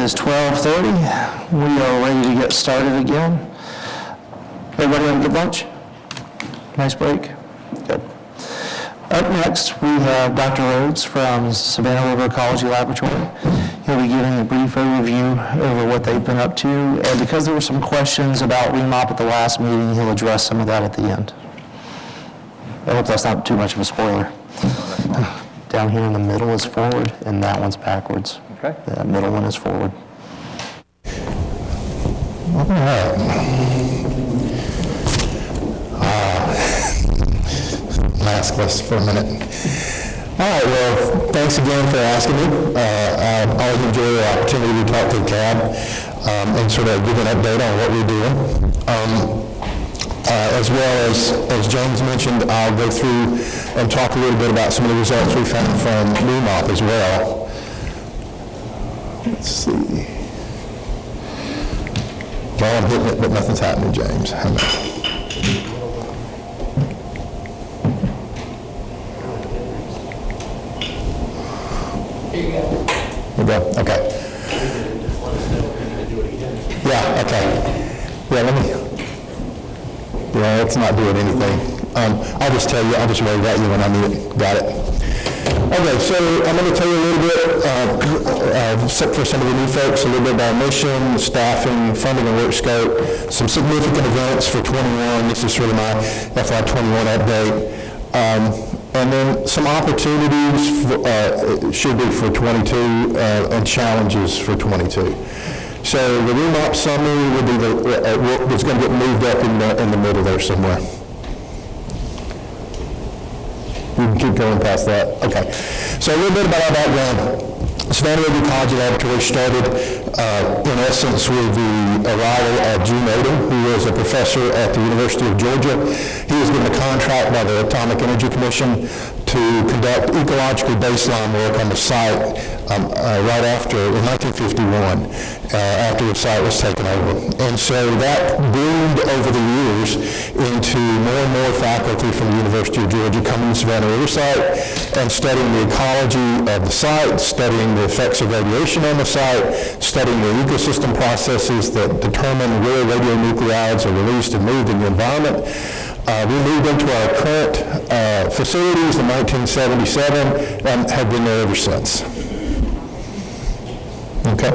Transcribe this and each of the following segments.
is 12:30. We are ready to get started again. Everybody have a good lunch? Nice break? Good. Up next, we have Dr. Rhodes from Savannah River Ecology Laboratory. He'll be giving a brief overview over what they've been up to, and because there were some questions about remop at the last meeting, he'll address some of that at the end. I hope that's not too much of a spoiler. Down here in the middle is forward, and that one's backwards. Okay. The middle one is forward. All right. Maskless for a minute. All right, well, thanks again for asking me. I always enjoy the opportunity to talk to the CAB and sort of give an update on what we're doing. As well as James mentioned, I'll go through and talk a little bit about some of the results we found from remop as well. Let's see. Well, I'm hitting it, but nothing's happening, James. Hang on. Here we go. Okay. Yeah, okay. Yeah, let me. Yeah, let's not do it anything. I'll just tell you, I'll just wave at you when I need it. Got it. Okay, so I'm going to tell you a little bit, for some of the new folks, a little bit about mission, staffing, funding and work scope, some significant events for 21. This is sort of my FY21 update. And then some opportunities should be for 22 and challenges for 22. So the remop summary would be what's going to get moved up in the middle there somewhere. You can keep going past that. Okay. So a little bit about our background. Savannah River Ecology Laboratory started, in essence, with the arrival of Gene Odom, who was a professor at the University of Georgia. He was given a contract by the Atomic Energy Commission to conduct ecological baseline work on the site right after, in 1951, after the site was taken over. And so that bloomed over the years into more and more faculty from the University of Georgia coming to Savannah River site and studying the ecology of the site, studying the effects of radiation on the site, studying the ecosystem processes that determine where radionuclides are released and moved in the environment. We moved into our current facilities in 1977 and have been there ever since. Okay.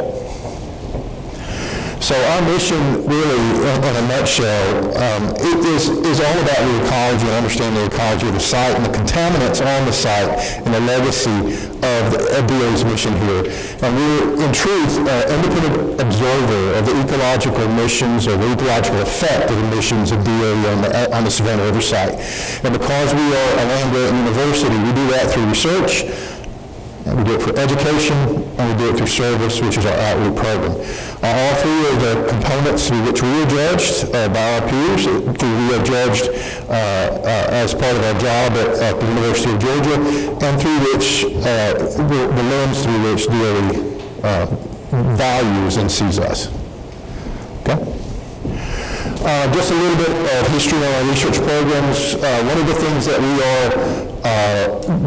So our mission, really, in a nutshell, is all about the ecology and understanding the ecology of the site and the contaminants on the site and the legacy of DOE's mission here. And we're, in truth, an independent observer of the ecological missions or the ecological effect of the missions of DOE on the Savannah River site. And because we are a land-grant university, we do that through research, and we do it for education, and we do it through service, which is our outreach program. All three are the components through which we are judged by our peers. We are judged as part of our job at the University of Georgia, and through which, the lens through which DOE values and sees us. Okay? Just a little bit of history on our research programs. One of the things that we are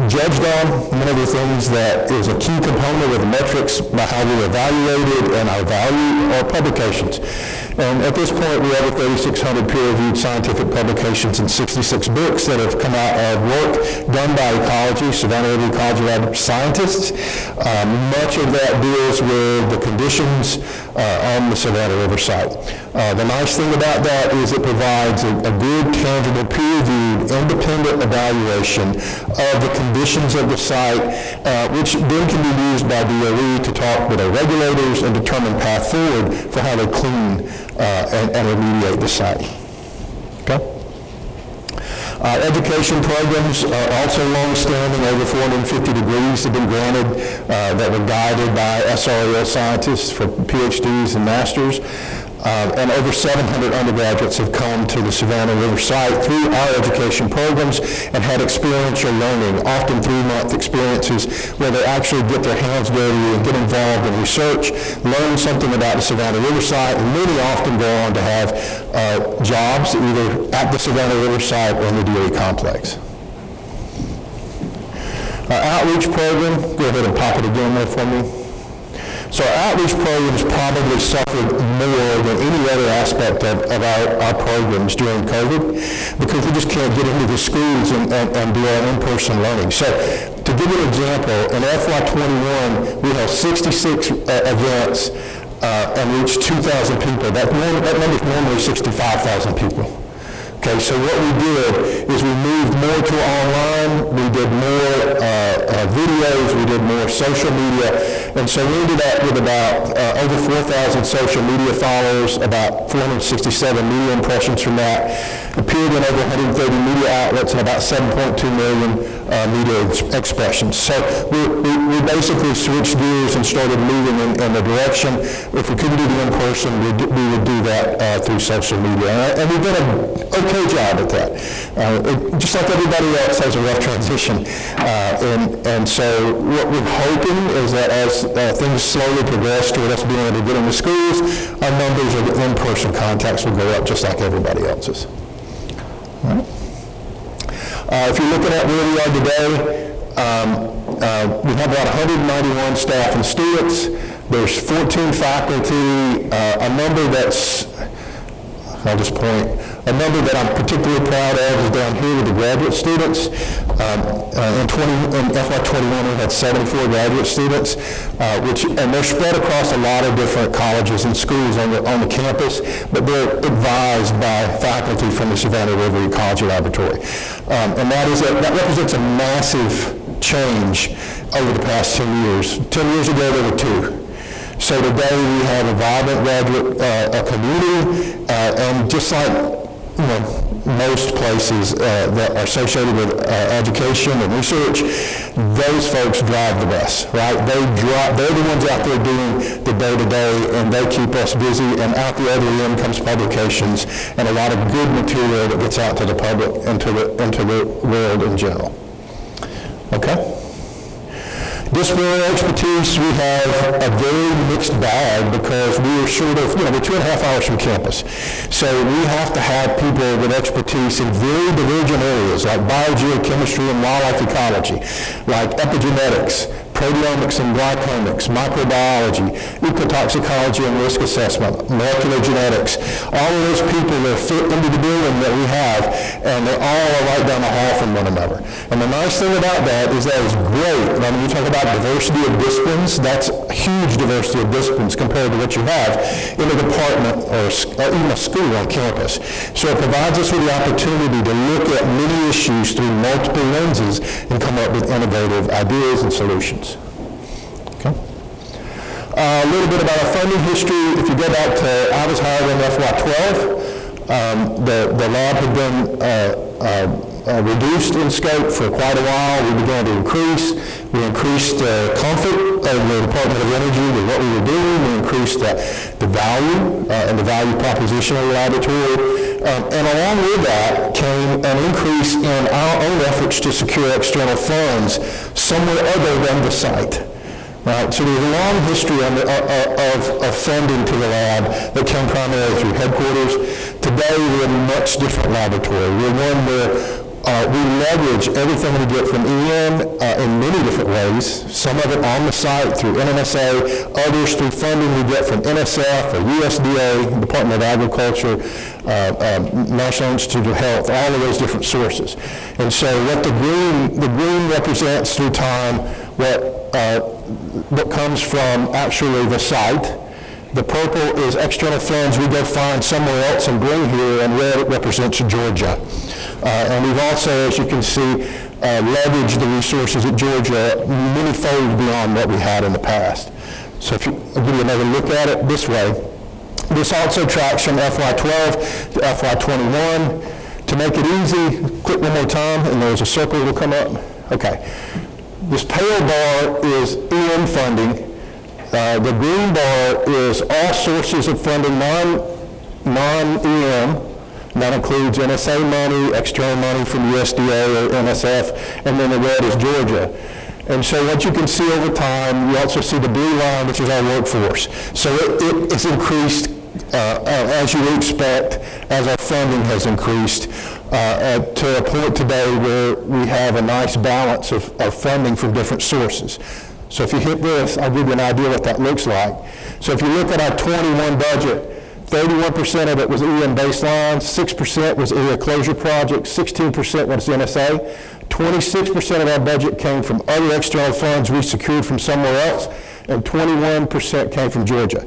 judged on, one of the things that is a key component of the metrics by how we are evaluated and our value are publications. And at this point, we have 3,600 peer-reviewed scientific publications and 66 books that have come out of work done by Ecology, Savannah River Ecology Lab scientists. Much of that deals with the conditions on the Savannah River site. The nice thing about that is it provides a good, tangible, peer-reviewed, independent evaluation of the conditions of the site, which then can be used by DOE to talk with our regulators and determine path forward for how they clean and remediate the site. Okay? Education programs are also long-standing. Over 450 degrees have been granted that were guided by SRAL scientists for PhDs and masters. And over 700 undergraduates have come to the Savannah River site through our education programs and had experiential learning, often 3-month experiences where they actually get their hands dirty and get involved in research, learn something about the Savannah River site, and many often go on to have jobs either at the Savannah River site or in the DOE complex. Our outreach program, go ahead and pop it again there for me. So our outreach programs probably suffered more than any other aspect of our programs during COVID, because we just can't get into the schools and do our in-person learning. So to give you an example, in FY21, we held 66 events and reached 2,000 people. That number is normally 65,000 people. Okay, so what we did is we moved more to online, we did more videos, we did more social media, and so we ended up with about over 4,000 social media followers, about 467 media impressions from that, appeared in over 130 media outlets and about 7.2 million media expressions. So we basically switched gears and started moving in the direction. If we couldn't do the in-person, we would do that through social media. And we've done an okay job at that. Just like everybody else has a rough transition. And so what we're hoping is that as things slowly progress toward us being able to get into schools, our numbers of in-person contacts will go up just like everybody else's. All right. If you're looking at where we are today, we have about 191 staff and students. There's 14 faculty, a number that's, I'll just point, a number that I'm particularly proud of is down here with the graduate students. In FY21, we had 74 graduate students, and they're spread across a lot of different colleges and schools on the campus, but they're advised by faculty from the Savannah River Ecology Laboratory. And that represents a massive change over the past 10 years. 10 years ago, there were 2. So today we have a vibrant graduate community, and just like most places that are associated with education and research, those folks drive the bus, right? They're the ones out there doing the day-to-day, and they keep us busy, and out the other end comes publications and a lot of good material that gets out to the public and to the world in general. Okay? Disciplinary expertise, we have a very mixed bag because we are sort of, we're 2.5 hours from campus. So we have to have people with expertise in very divergent areas like biogeochemistry and wildlife ecology, like epigenetics, proteomics and glycomics, microbiology, ecotoxicology and risk assessment, molecular genetics. All of those people that fit into the building that we have, and they all are right down the hall from one another. And the nice thing about that is great. I mean, you talk about diversity of disciplines, that's a huge diversity of disciplines compared to what you have in a department or even a school on campus. So it provides us with the opportunity to look at many issues through multiple lenses and come up with innovative ideas and solutions. Okay. A little bit about our funding history. If you go back to, I was hired in FY12. The lab had been reduced in scope for quite a while. We began to increase. We increased comfort of the Department of Energy with what we were doing. We increased the value and the value proposition of the laboratory. And along with that came an increase in our own efforts to secure external funds somewhere other than the site. Right, so there's a long history of funding to the lab that came primarily through headquarters. Today we're a much different laboratory. We're one where we leverage everything we get from EM in many different ways, some of it on the site through NNSA, others through funding we get from NSF or USDA, Department of Agriculture, National Institute of Health, all of those different sources. And so what the green represents through time, what comes from actually the site. The purple is external funds we go find somewhere else and bring here, and red represents Georgia. And we've also, as you can see, leveraged the resources at Georgia many-fold beyond what we had in the past. So if I'll give you another look at it this way. This also tracks from FY12 to FY21. To make it easy, click one more time, and there's a circle that will come up. Okay. This pale bar is EM funding. The green bar is all sources of funding, non-EM. That includes NSA money, external money from USDA or NSF, and then the red is Georgia. And so what you can see over time, you also see the blue line, which is our workforce. So it's increased as you would expect, as our funding has increased to a point today where we have a nice balance of funding from different sources. So if you hit this, I'll give you an idea what that looks like. So if you look at our 21 budget, 31% of it was EM baselines, 6% was area closure projects, 16% was NSA, 26% of our budget came from other external funds we secured from somewhere else, and 21% came from Georgia.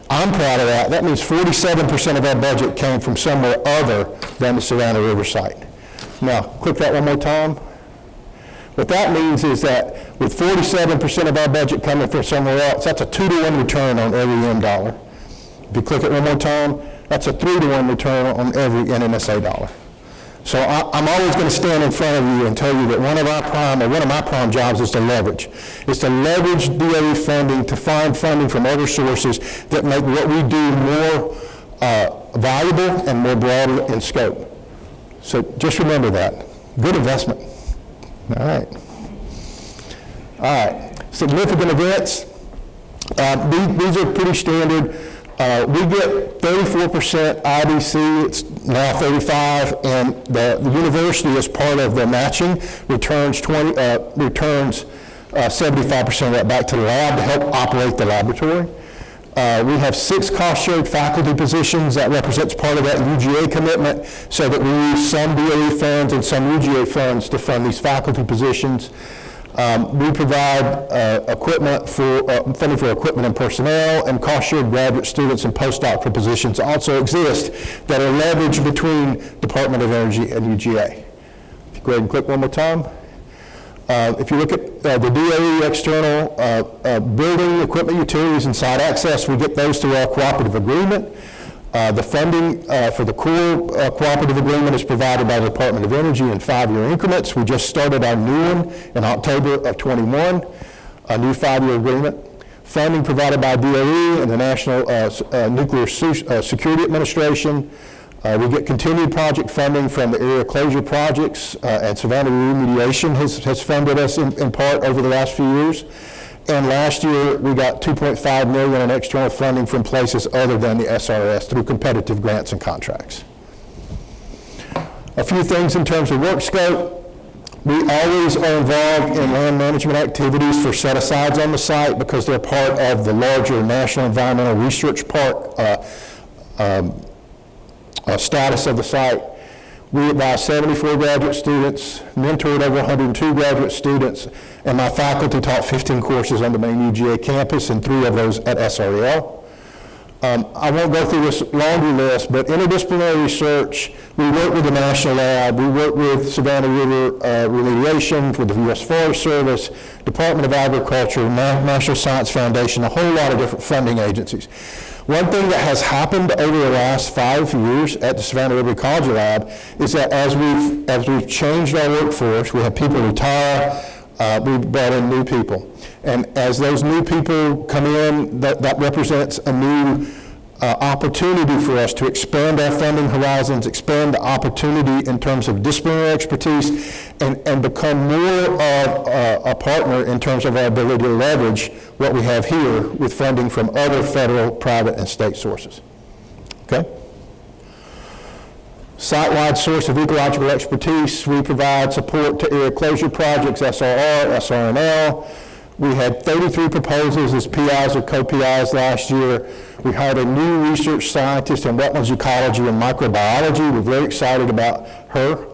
I'm proud of that. That means 47% of our budget came from somewhere other than the Savannah River site. Now, click that one more time. What that means is that with 47% of our budget coming from somewhere else, that's a 2-to-1 return on every EM dollar. If you click it one more time, that's a 3-to-1 return on every NNSA dollar. So I'm always going to stand in front of you and tell you that one of my prime jobs is to leverage. It's to leverage DOE funding to find funding from other sources that make what we do more valuable and more broad in scope. So just remember that. Good investment. All right. All right. Significant events. These are pretty standard. We get 34% IDC, it's now 35%, and the university, as part of the matching, returns 75% of that back to the lab to help operate the laboratory. We have 6 cost-shared faculty positions. That represents part of that UGA commitment, so that we use some DOE funds and some UGA funds to fund these faculty positions. We provide funding for equipment and personnel, and cost-shared graduate students and postdoctoral positions also exist that are leveraged between Department of Energy and UGA. If you go ahead and click one more time. If you look at the DOE external building, equipment, utilities, and site access, we get those through our cooperative agreement. The funding for the core cooperative agreement is provided by the Department of Energy in 5-year increments. We just started our new one in October of 21, a new 5-year agreement. Funding provided by DOE and the National Nuclear Security Administration. We get continued project funding from the area closure projects, and Savannah Remediation has funded us in part over the last few years. And last year, we got $2.5 million in external funding from places other than the SRS through competitive grants and contracts. A few things in terms of work scope. We always are involved in land management activities for set-asides on the site because they're part of the larger National Environmental Research Park status of the site. We advise 74 graduate students, mentored over 102 graduate students, and my faculty taught 15 courses on the main UGA campus and 3 of those at SREL. I won't go through this laundry list, but interdisciplinary research, we work with the National Lab, we work with Savannah River Remediation, with the U.S. Forest Service, Department of Agriculture, National Science Foundation, a whole lot of different funding agencies. One thing that has happened over the last 5 years at the Savannah River Ecology Lab is that as we've changed our workforce, we have people retire, we've brought in new people. And as those new people come in, that represents a new opportunity for us to expand our funding horizons, expand the opportunity in terms of disciplinary expertise, and become more of a partner in terms of our ability to leverage what we have here with funding from other federal, private, and state sources. Okay? Site-wide source of ecological expertise. We provide support to area closure projects, SRR, SRNL. We had 33 proposals as PIs or co-PIs last year. We hired a new research scientist in wetlands ecology and microbiology. We're very excited about her.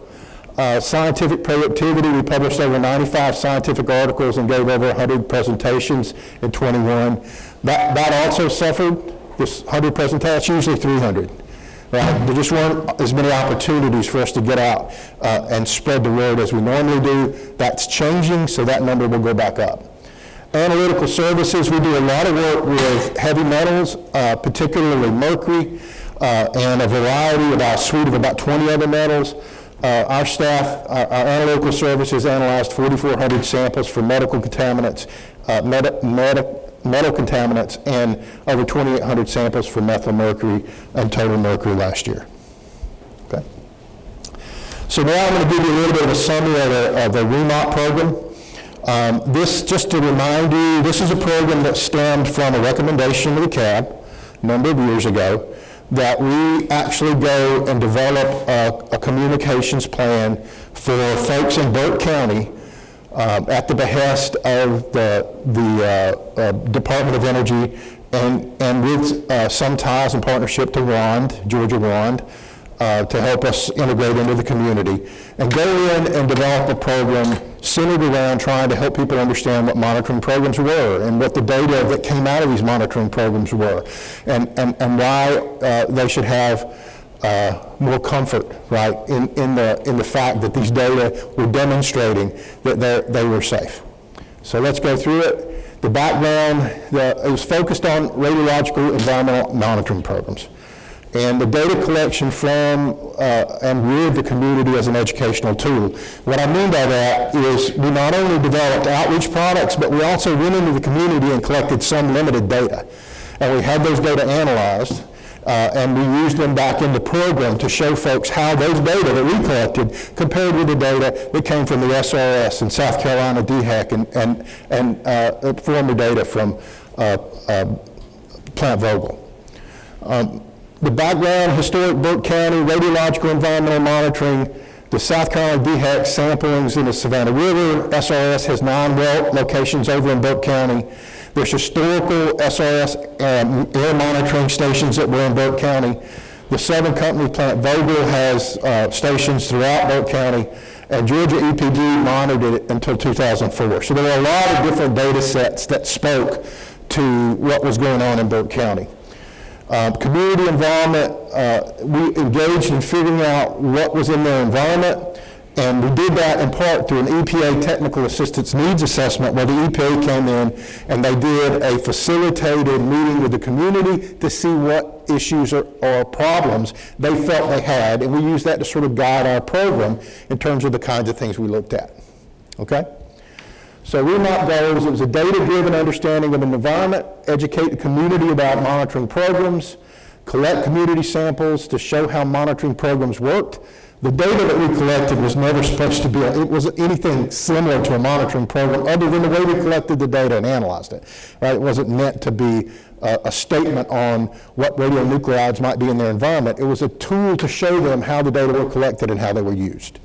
Scientific productivity, we published over 95 scientific articles and gave over 100 presentations in 21. That also suffered, this 100 presentations, usually 300. There just weren't as many opportunities for us to get out and spread the word as we normally do. That's changing, so that number will go back up. Analytical Services, we do a lot of work with heavy metals, particularly mercury, and a variety, about a suite of about 20 other metals. Our staff, our Analytical Services analyzed 4,400 samples for medical contaminants, metal contaminants, and over 2,800 samples for methylmercury and total mercury last year. Okay. So now I'm going to give you a little bit of a summary of the REMOT program. This, just to remind you, this is a program that stemmed from a recommendation of the CAB a number of years ago, that we actually go and develop a communications plan for folks in Burke County at the behest of the Department of Energy and with some ties and partnership to WAND, Georgia WAND, to help us integrate into the community, and go in and develop a program centered around trying to help people understand what monitoring programs were and what the data that came out of these monitoring programs were, and why they should have more comfort, right, in the fact that these data were demonstrating that they were safe. So let's go through it. The background, it was focused on radiological environmental monitoring programs, and the data collection from and with the community as an educational tool. What I mean by that is we not only developed outreach products, but we also went into the community and collected some limited data. And we had those data analyzed, and we used them back in the program to show folks how those data that we collected compared with the data that came from the SRS and South Carolina DHEC and former data from Plant Vogel. The background, historic Burke County, radiological environmental monitoring, the South Carolina DHEC samplings in the Savannah River. SRS has 9 well locations over in Burke County. There's historical SRS air monitoring stations that were in Burke County. The Southern Company Plant Vogel has stations throughout Burke County, and Georgia EPD monitored it until 2004. So there were a lot of different data sets that spoke to what was going on in Burke County. Community involvement, we engaged in figuring out what was in their environment, and we did that in part through an EPA Technical Assistance Needs Assessment, where the EPA came in and they did a facilitated meeting with the community to see what issues or problems they felt they had, and we used that to sort of guide our program in terms of the kinds of things we looked at, okay? So REMOP goals, it was a data-driven understanding of an environment, educate the community about monitoring programs, collect community samples to show how monitoring programs worked. The data that we collected was never supposed to be, it wasn't anything similar to a monitoring program other than the way we collected the data and analyzed it. Right? It wasn't meant to be a statement on what radionuclides might be in their environment. It was a tool to show them how the data were collected and how they were used.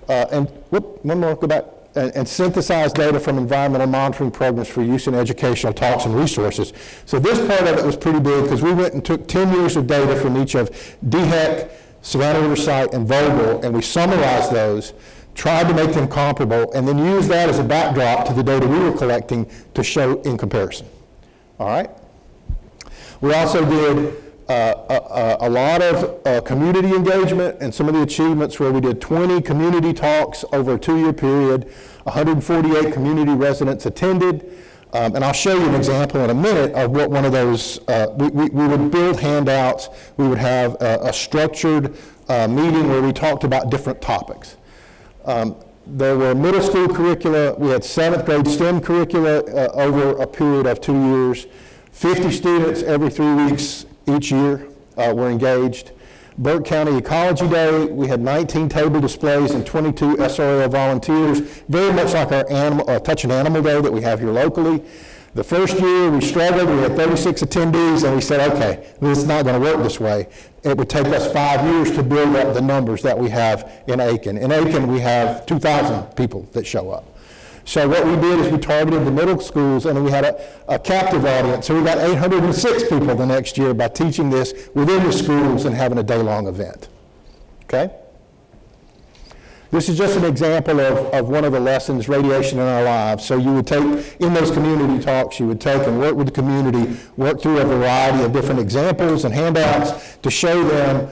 One more, go back. And synthesize data from environmental monitoring programs for use in educational talks and resources. So this part of it was pretty big because we went and took 10 years of data from each of DHEC, Savannah River Site, and Vogel, and we summarized those, tried to make them comparable, and then used that as a backdrop to the data we were collecting to show in comparison. All right? We also did a lot of community engagement, and some of the achievements where we did 20 community talks over a 2-year period, 148 community residents attended, and I'll show you an example in a minute of what one of those, we would build handouts, we would have a structured meeting where we talked about different topics. There were middle school curricula, we had 7th grade STEM curricula over a period of 2 years, 50 students every 3 weeks each year were engaged. Burke County Ecology Day, we had 19 table displays and 22 SRL volunteers, very much like our Touch an Animal Day that we have here locally. The first year we struggled, we had 36 attendees, and we said, okay, this is not going to work this way. It would take us 5 years to build up the numbers that we have in Aiken. In Aiken, we have 2,000 people that show up. So what we did is we targeted the middle schools, and we had a captive audience. So we got 806 people the next year by teaching this within the schools and having a day-long event. Okay? This is just an example of one of the lessons, radiation in our lives. So you would take, in those community talks, you would take and work with the community, work through a variety of different examples and handouts to show them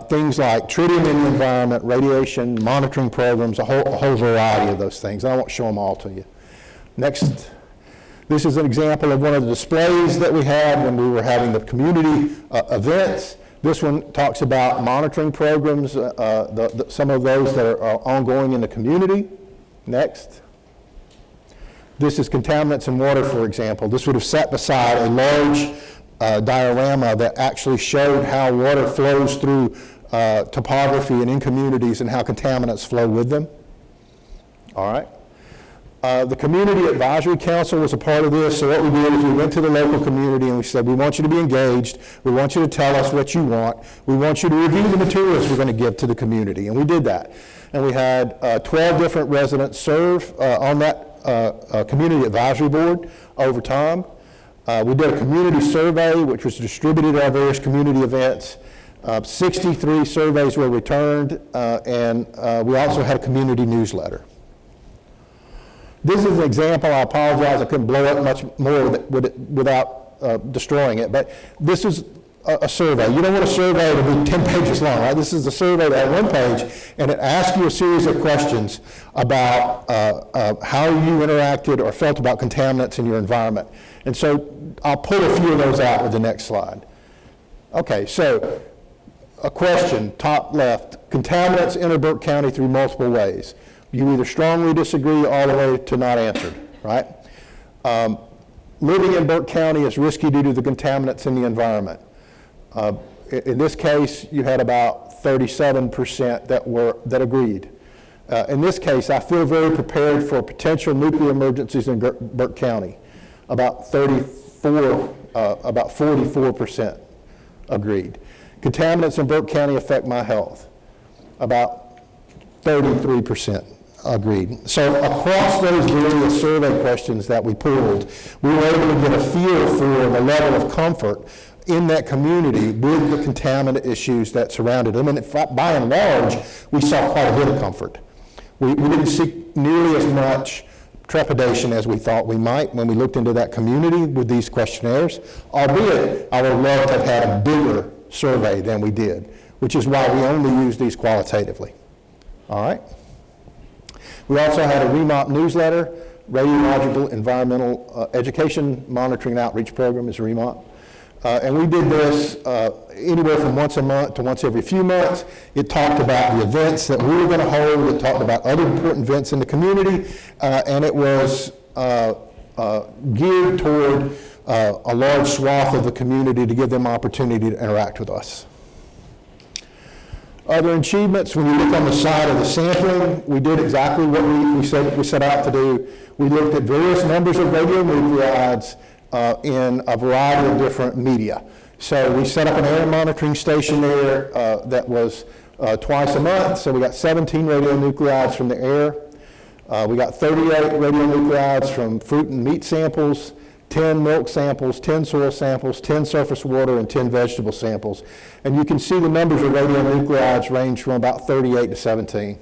things like tritium in the environment, radiation, monitoring programs, a whole variety of those things. I won't show them all to you. Next, this is an example of one of the displays that we had when we were having the community events. This one talks about monitoring programs, some of those that are ongoing in the community. Next. This is contaminants in water, for example. This would have sat beside a large diorama that actually showed how water flows through topography and in communities and how contaminants flow with them. All right. The Community Advisory Council was a part of this, so what we did is we went to the local community and we said, we want you to be engaged, we want you to tell us what you want, we want you to review the materials we're going to give to the community, and we did that. And we had 12 different residents serve on that Community Advisory Board over time. We did a community survey, which was distributed at our various community events. 63 surveys were returned, and we also had a community newsletter. This is an example. I apologize, I couldn't blow up much more without destroying it, but this is a survey. You don't want a survey to be 10 pages long, right? This is a survey that had one page, and it asks you a series of questions about how you interacted or felt about contaminants in your environment. And so I'll pull a few of those out with the next slide. Okay, so a question, top left, contaminants enter Burke County through multiple ways. You either strongly disagree all the way to not answered, right? Living in Burke County is risky due to the contaminants in the environment. In this case, you had about 37% that agreed. In this case, I feel very prepared for potential nuclear emergencies in Burke County. About 44% agreed. Contaminants in Burke County affect my health. About 33% agreed. So across those various survey questions that we pulled, we were able to get a feel for the level of comfort in that community with the contaminant issues that surrounded them. And in fact, by and large, we saw quite a bit of comfort. We didn't see nearly as much trepidation as we thought we might when we looked into that community with these questionnaires, albeit I would love to have had a bigger survey than we did, which is why we only use these qualitatively. All right? We also had a REMOP newsletter, Radiological Environmental Education Monitoring and Outreach Program is REMOP. And we did this anywhere from once a month to once every few months. It talked about the events that we were going to hold. It talked about other important events in the community. And it was geared toward a large swath of the community to give them opportunity to interact with us. Other achievements, when you look on the side of the sampling, we did exactly what we set out to do. We looked at various numbers of radionuclides in a variety of different media. So we set up an air monitoring station there that was twice a month. So we got 17 radionuclides from the air. We got 38 radionuclides from fruit and meat samples, 10 milk samples, 10 soil samples, 10 surface water, and 10 vegetable samples. And you can see the numbers of radionuclides range from about 38 to 17.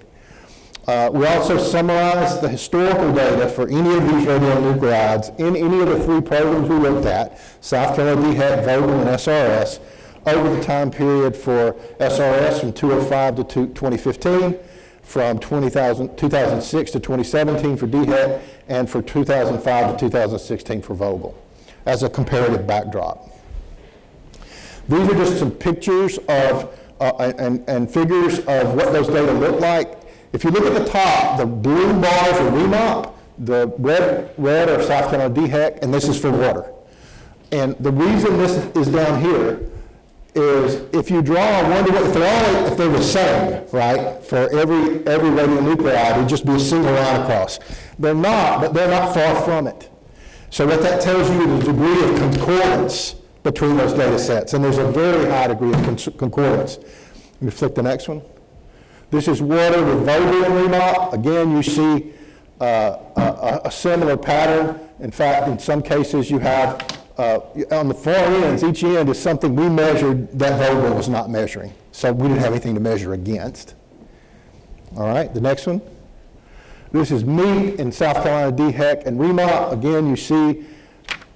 We also summarized the historical data for any of these radionuclides in any of the three programs we looked at, South Carolina DHEC, Vogel, and SRS, over the time period for SRS from 2005 to 2015, from 2006 to 2017 for DHEC, and for 2005 to 2016 for Vogel, as a comparative backdrop. These are just some pictures of and figures of what those data look like. If you look at the top, the blue bars are REMOP, the red are South Carolina DHEC, and this is for water. And the reason this is down here is if you draw a one-to-one, if they're the same, right, for every radionuclide, it'd just be a single line across. They're not, but they're not far from it. So what that tells you is the degree of concordance between those data sets, and there's a very high degree of concordance. Let me flick the next one. This is water with Vogel and REMOP. Again, you see a similar pattern. In fact, in some cases you have, on the far ends, each end is something we measured that Vogel was not measuring. So we didn't have anything to measure against. All right, the next one. This is meat in South Carolina DHEC and REMOP. Again, you see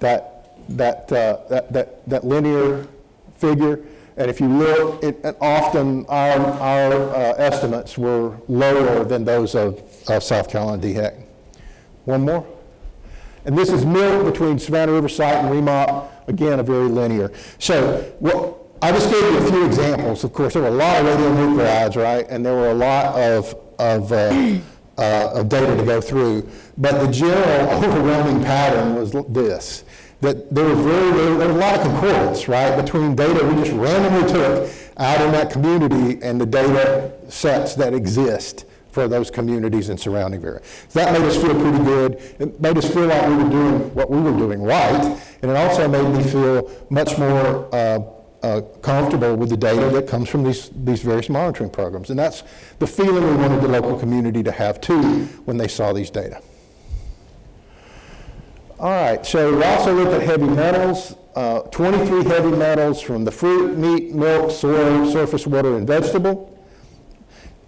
that linear figure. And if you look, often our estimates were lower than those of South Carolina DHEC. One more. And this is milk between Savannah River Site and REMOP. Again, a very linear. So I just gave you a few examples. Of course, there were a lot of radionuclides, right? And there were a lot of data to go through. But the general overwhelming pattern was this. That there was a lot of concordance, right, between data we just randomly took out in that community and the data sets that exist for those communities and surrounding areas. So that made us feel pretty good. It made us feel like we were doing what we were doing right, and it also made me feel much more comfortable with the data that comes from these various monitoring programs. And that's the feeling we wanted the local community to have too when they saw these data. All right, so we also looked at heavy metals, 23 heavy metals from the fruit, meat, milk, soil, surface water, and vegetable.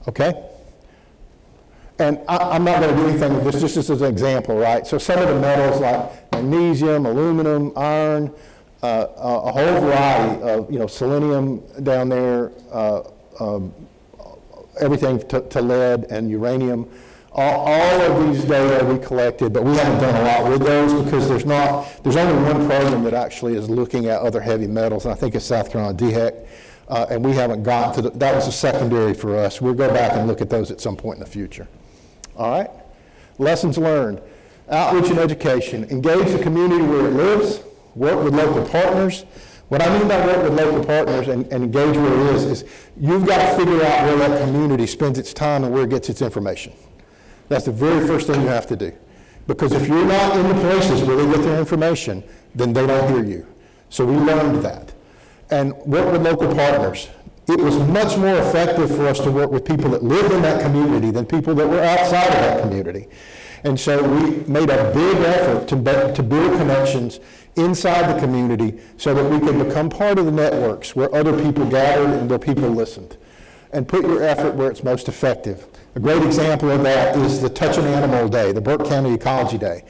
Okay? And I'm not going to do anything with this, just as an example, right? So some of the metals like magnesium, aluminum, iron, a whole variety of, selenium down there, everything to lead and uranium. All of these data we collected, but we haven't done a lot with those because there's only one program that actually is looking at other heavy metals, and I think it's South Carolina DHEC, and we haven't gotten to that was a secondary for us. We'll go back and look at those at some point in the future. All right? Lessons learned. Outreach and education. Engage the community where it lives. Work with local partners. What I mean by work with local partners and engage where it is you've got to figure out where that community spends its time and where it gets its information. That's the very first thing you have to do. Because if you're not in the places where they get their information, then they don't hear you. So we learned that. And work with local partners. It was much more effective for us to work with people that lived in that community than people that were outside of that community. And so we made a big effort to build connections inside the community so that we could become part of the networks where other people gathered and where people listened. And put your effort where it's most effective. A great example of that is the Touch an Animal Day, the Burke County Ecology Day.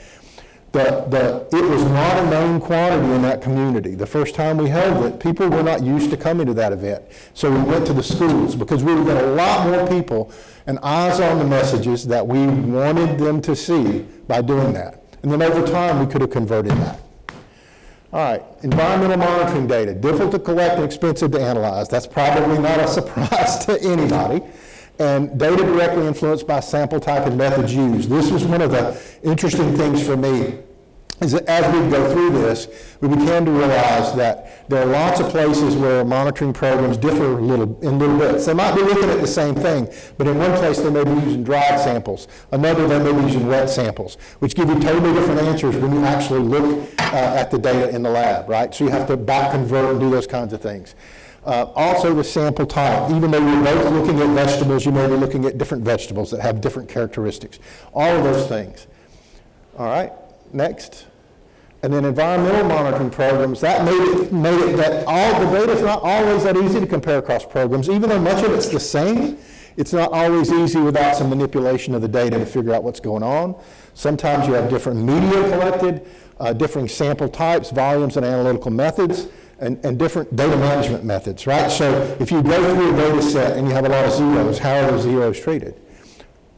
It was not a known quantity in that community. The first time we held it, people were not used to coming to that event. So we went to the schools because we would get a lot more people and eyes on the messages that we wanted them to see by doing that. And then over time, we could have converted that. All right, environmental monitoring data, difficult to collect and expensive to analyze. That's probably not a surprise to anybody. And data directly influenced by sample type and methods used. This was one of the interesting things for me, is that as we go through this, we began to realize that there are lots of places where monitoring programs differ in little bits. They might be looking at the same thing, but in one place they may be using dried samples, another they may be using wet samples, which give you totally different answers when you actually look at the data in the lab, right? So you have to back convert and do those kinds of things. Also the sample type. Even though you're both looking at vegetables, you may be looking at different vegetables that have different characteristics. All of those things. All right, next. And then environmental monitoring programs, that made it that all the data is not always that easy to compare across programs. Even though much of it's the same, it's not always easy without some manipulation of the data to figure out what's going on. Sometimes you have different media collected, different sample types, volumes, and analytical methods. And different data management methods, right? So if you go through a data set and you have a lot of zeros, how are those zeros treated?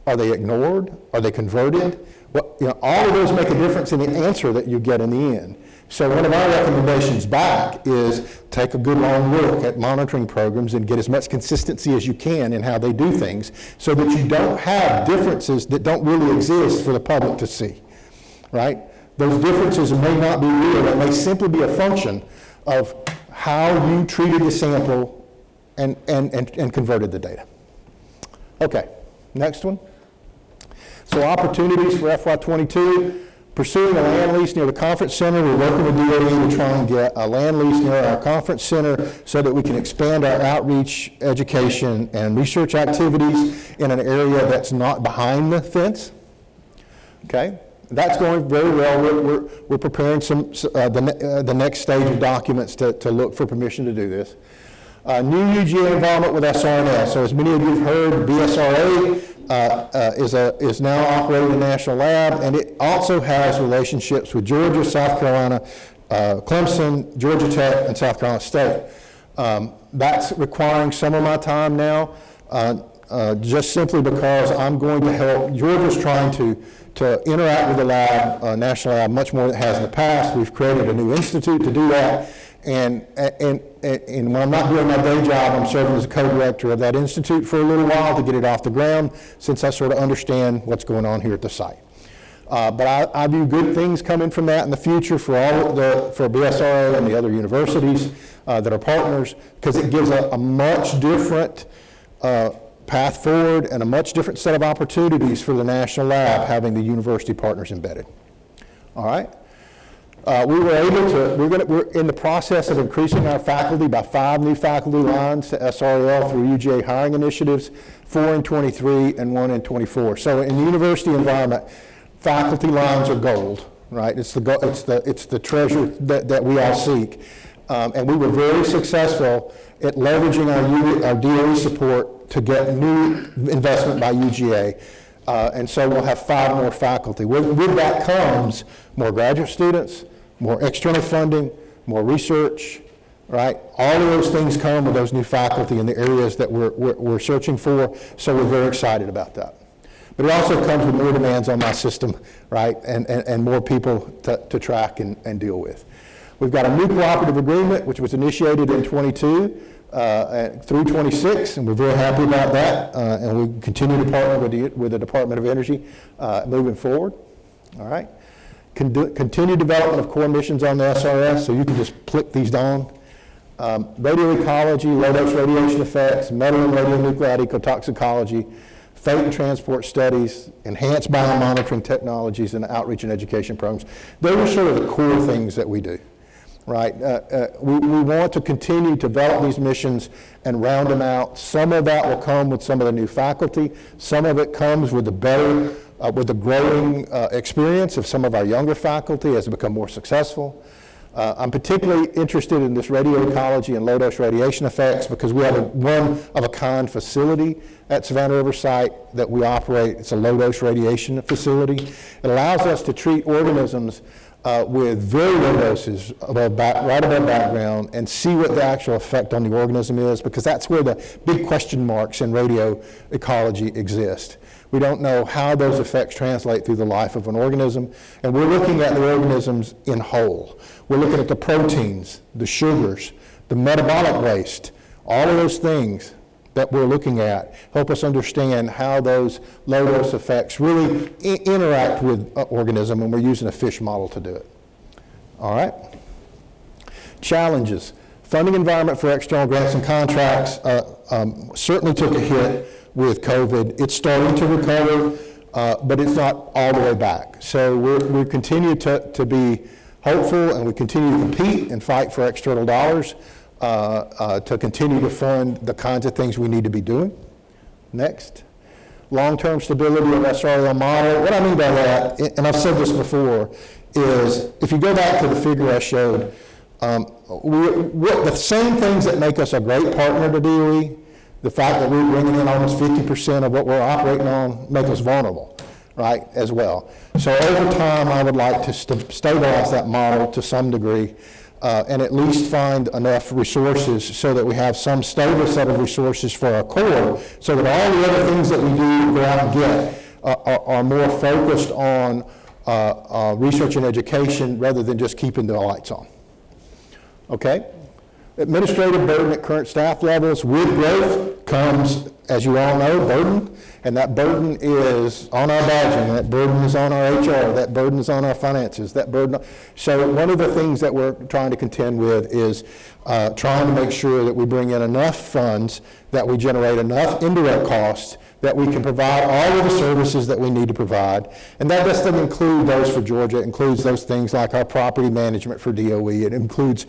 Are they ignored? Are they converted? Well, all of those make a difference in the answer that you get in the end. So one of our recommendations back is take a good long look at monitoring programs and get as much consistency as you can in how they do things so that you don't have differences that don't really exist for the public to see, right? Those differences may not be real. It may simply be a function of how you treated the sample and converted the data. Okay, next one. So opportunities for FY22, pursuing a land lease near the conference center. We're working with DOE to try and get a land lease near our conference center so that we can expand our outreach, education, and research activities in an area that's not behind the fence. Okay. That's going very well. We're preparing the next stage of documents to look for permission to do this. New UGA involvement with SRNS. So as many of you have heard, BSRA is now operating a national lab, and it also has relationships with Georgia, South Carolina, Clemson, Georgia Tech, and South Carolina State. That's requiring some of my time now, just simply because I'm going to help. Georgia's trying to interact with the lab, national lab, much more than it has in the past. We've created a new institute to do that. And when I'm not doing my day job, I'm serving as a co-director of that institute for a little while to get it off the ground, since I sort of understand what's going on here at the site. But I view good things coming from that in the future for BSRA and the other universities that are partners, because it gives a much different path forward and a much different set of opportunities for the National Lab having the university partners embedded. All right? We're in the process of increasing our faculty by 5 new faculty lines to SRL through UGA hiring initiatives, 4 in 23 and 1 in 24. So in the university environment, faculty lines are gold, right? It's the treasure that we all seek. And we were very successful at leveraging our DOE support to get new investment by UGA. And so we'll have 5 more faculty. With that comes more graduate students, more external funding, more research, right? All of those things come with those new faculty in the areas that we're searching for, so we're very excited about that. But it also comes with more demands on my system, right? And more people to track and deal with. We've got a new cooperative agreement, which was initiated in 22 through 26, and we're very happy about that. And we continue to partner with the Department of Energy moving forward. All right. Continued development of core missions on the SRS, so you can just click these down. Radio ecology, low-dose radiation effects, metal and radionuclide ecotoxicology, fate and transport studies, enhanced biomonitoring technologies, and outreach and education programs. Those are sort of the core things that we do, right? We want to continue to develop these missions and round them out. Some of that will come with some of the new faculty. Some of it comes with the growing experience of some of our younger faculty as they become more successful. I'm particularly interested in this radio ecology and low-dose radiation effects because we have a one-of-a-kind facility at Savannah River site that we operate. It's a low-dose radiation facility. It allows us to treat organisms with very low doses right above background and see what the actual effect on the organism is, because that's where the big question marks in radio ecology exist. We don't know how those effects translate through the life of an organism, and we're looking at the organisms in whole. We're looking at the proteins, the sugars, the metabolic waste, all of those things that we're looking at help us understand how those low-dose effects really interact with an organism, and we're using a fish model to do it. All right? Challenges. Funding environment for external grants and contracts certainly took a hit with COVID. It's starting to recover, but it's not all the way back. So we continue to be hopeful, and we continue to compete and fight for external dollars to continue to fund the kinds of things we need to be doing. Next. Long-term stability of SRL model. What I mean by that, and I've said this before, is if you go back to the figure I showed, the same things that make us a great partner to DOE, the fact that we're bringing in almost 50% of what we're operating on, make us vulnerable, right, as well. So over time, I would like to stabilize that model to some degree and at least find enough resources so that we have some stable set of resources for our core, so that all the other things that we do go out and get are more focused on research and education rather than just keeping the lights on. Okay? Administrative burden at current staff levels. With growth comes, as you all know, burden, and that burden is on our budgeting, that burden is on our HR, that burden is on our finances, that burden. So one of the things that we're trying to contend with is trying to make sure that we bring in enough funds, that we generate enough indirect costs, that we can provide all of the services that we need to provide. And that doesn't include those for Georgia. It includes those things like our property management for DOE. It includes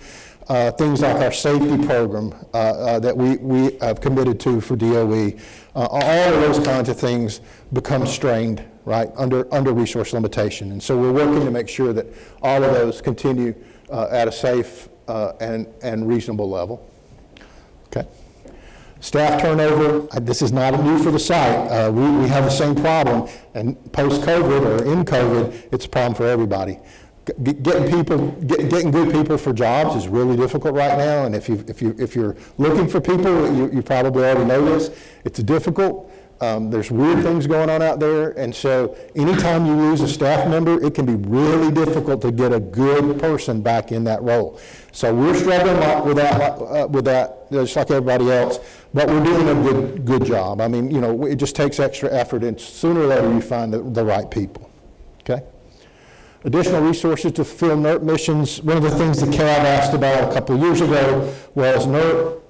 things like our safety program that we have committed to for DOE. All of those kinds of things become strained, right, under resource limitation. And so we're working to make sure that all of those continue at a safe and reasonable level. Okay. Staff turnover, this is not new for the site. We have the same problem, and post-COVID or in COVID, it's a problem for everybody. Getting good people for jobs is really difficult right now, and if you're looking for people, you probably already know this. It's difficult. There's weird things going on out there, and so anytime you lose a staff member, it can be really difficult to get a good person back in that role. So we're struggling with that, just like everybody else, but we're doing a good job. I mean, you know, it just takes extra effort, and sooner or later you find the right people. Okay. Additional resources to fulfill NERP missions. One of the things that Cav asked about a couple of years ago was NERP.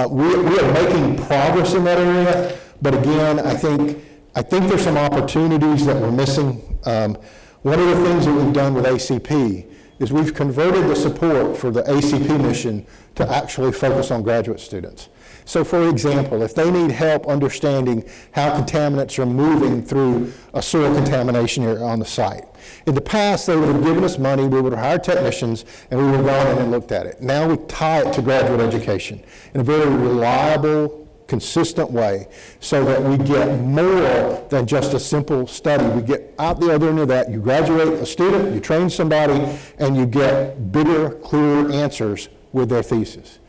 We are making progress in that area, But again, I think there's some opportunities that we're missing. One of the things that we've done with ACP is we've converted the support for the ACP mission to actually focus on graduate students. So for example, if they need help understanding how contaminants are moving through a soil contamination area on the site. In the past, they would have given us money, we would have hired technicians, and we would have gone in and looked at it. Now we tie it to graduate education in a very reliable, consistent way so that we get more than just a simple study. We get out the other end of that, you graduate a student, you train somebody, and you get bigger, clearer answers with their thesis.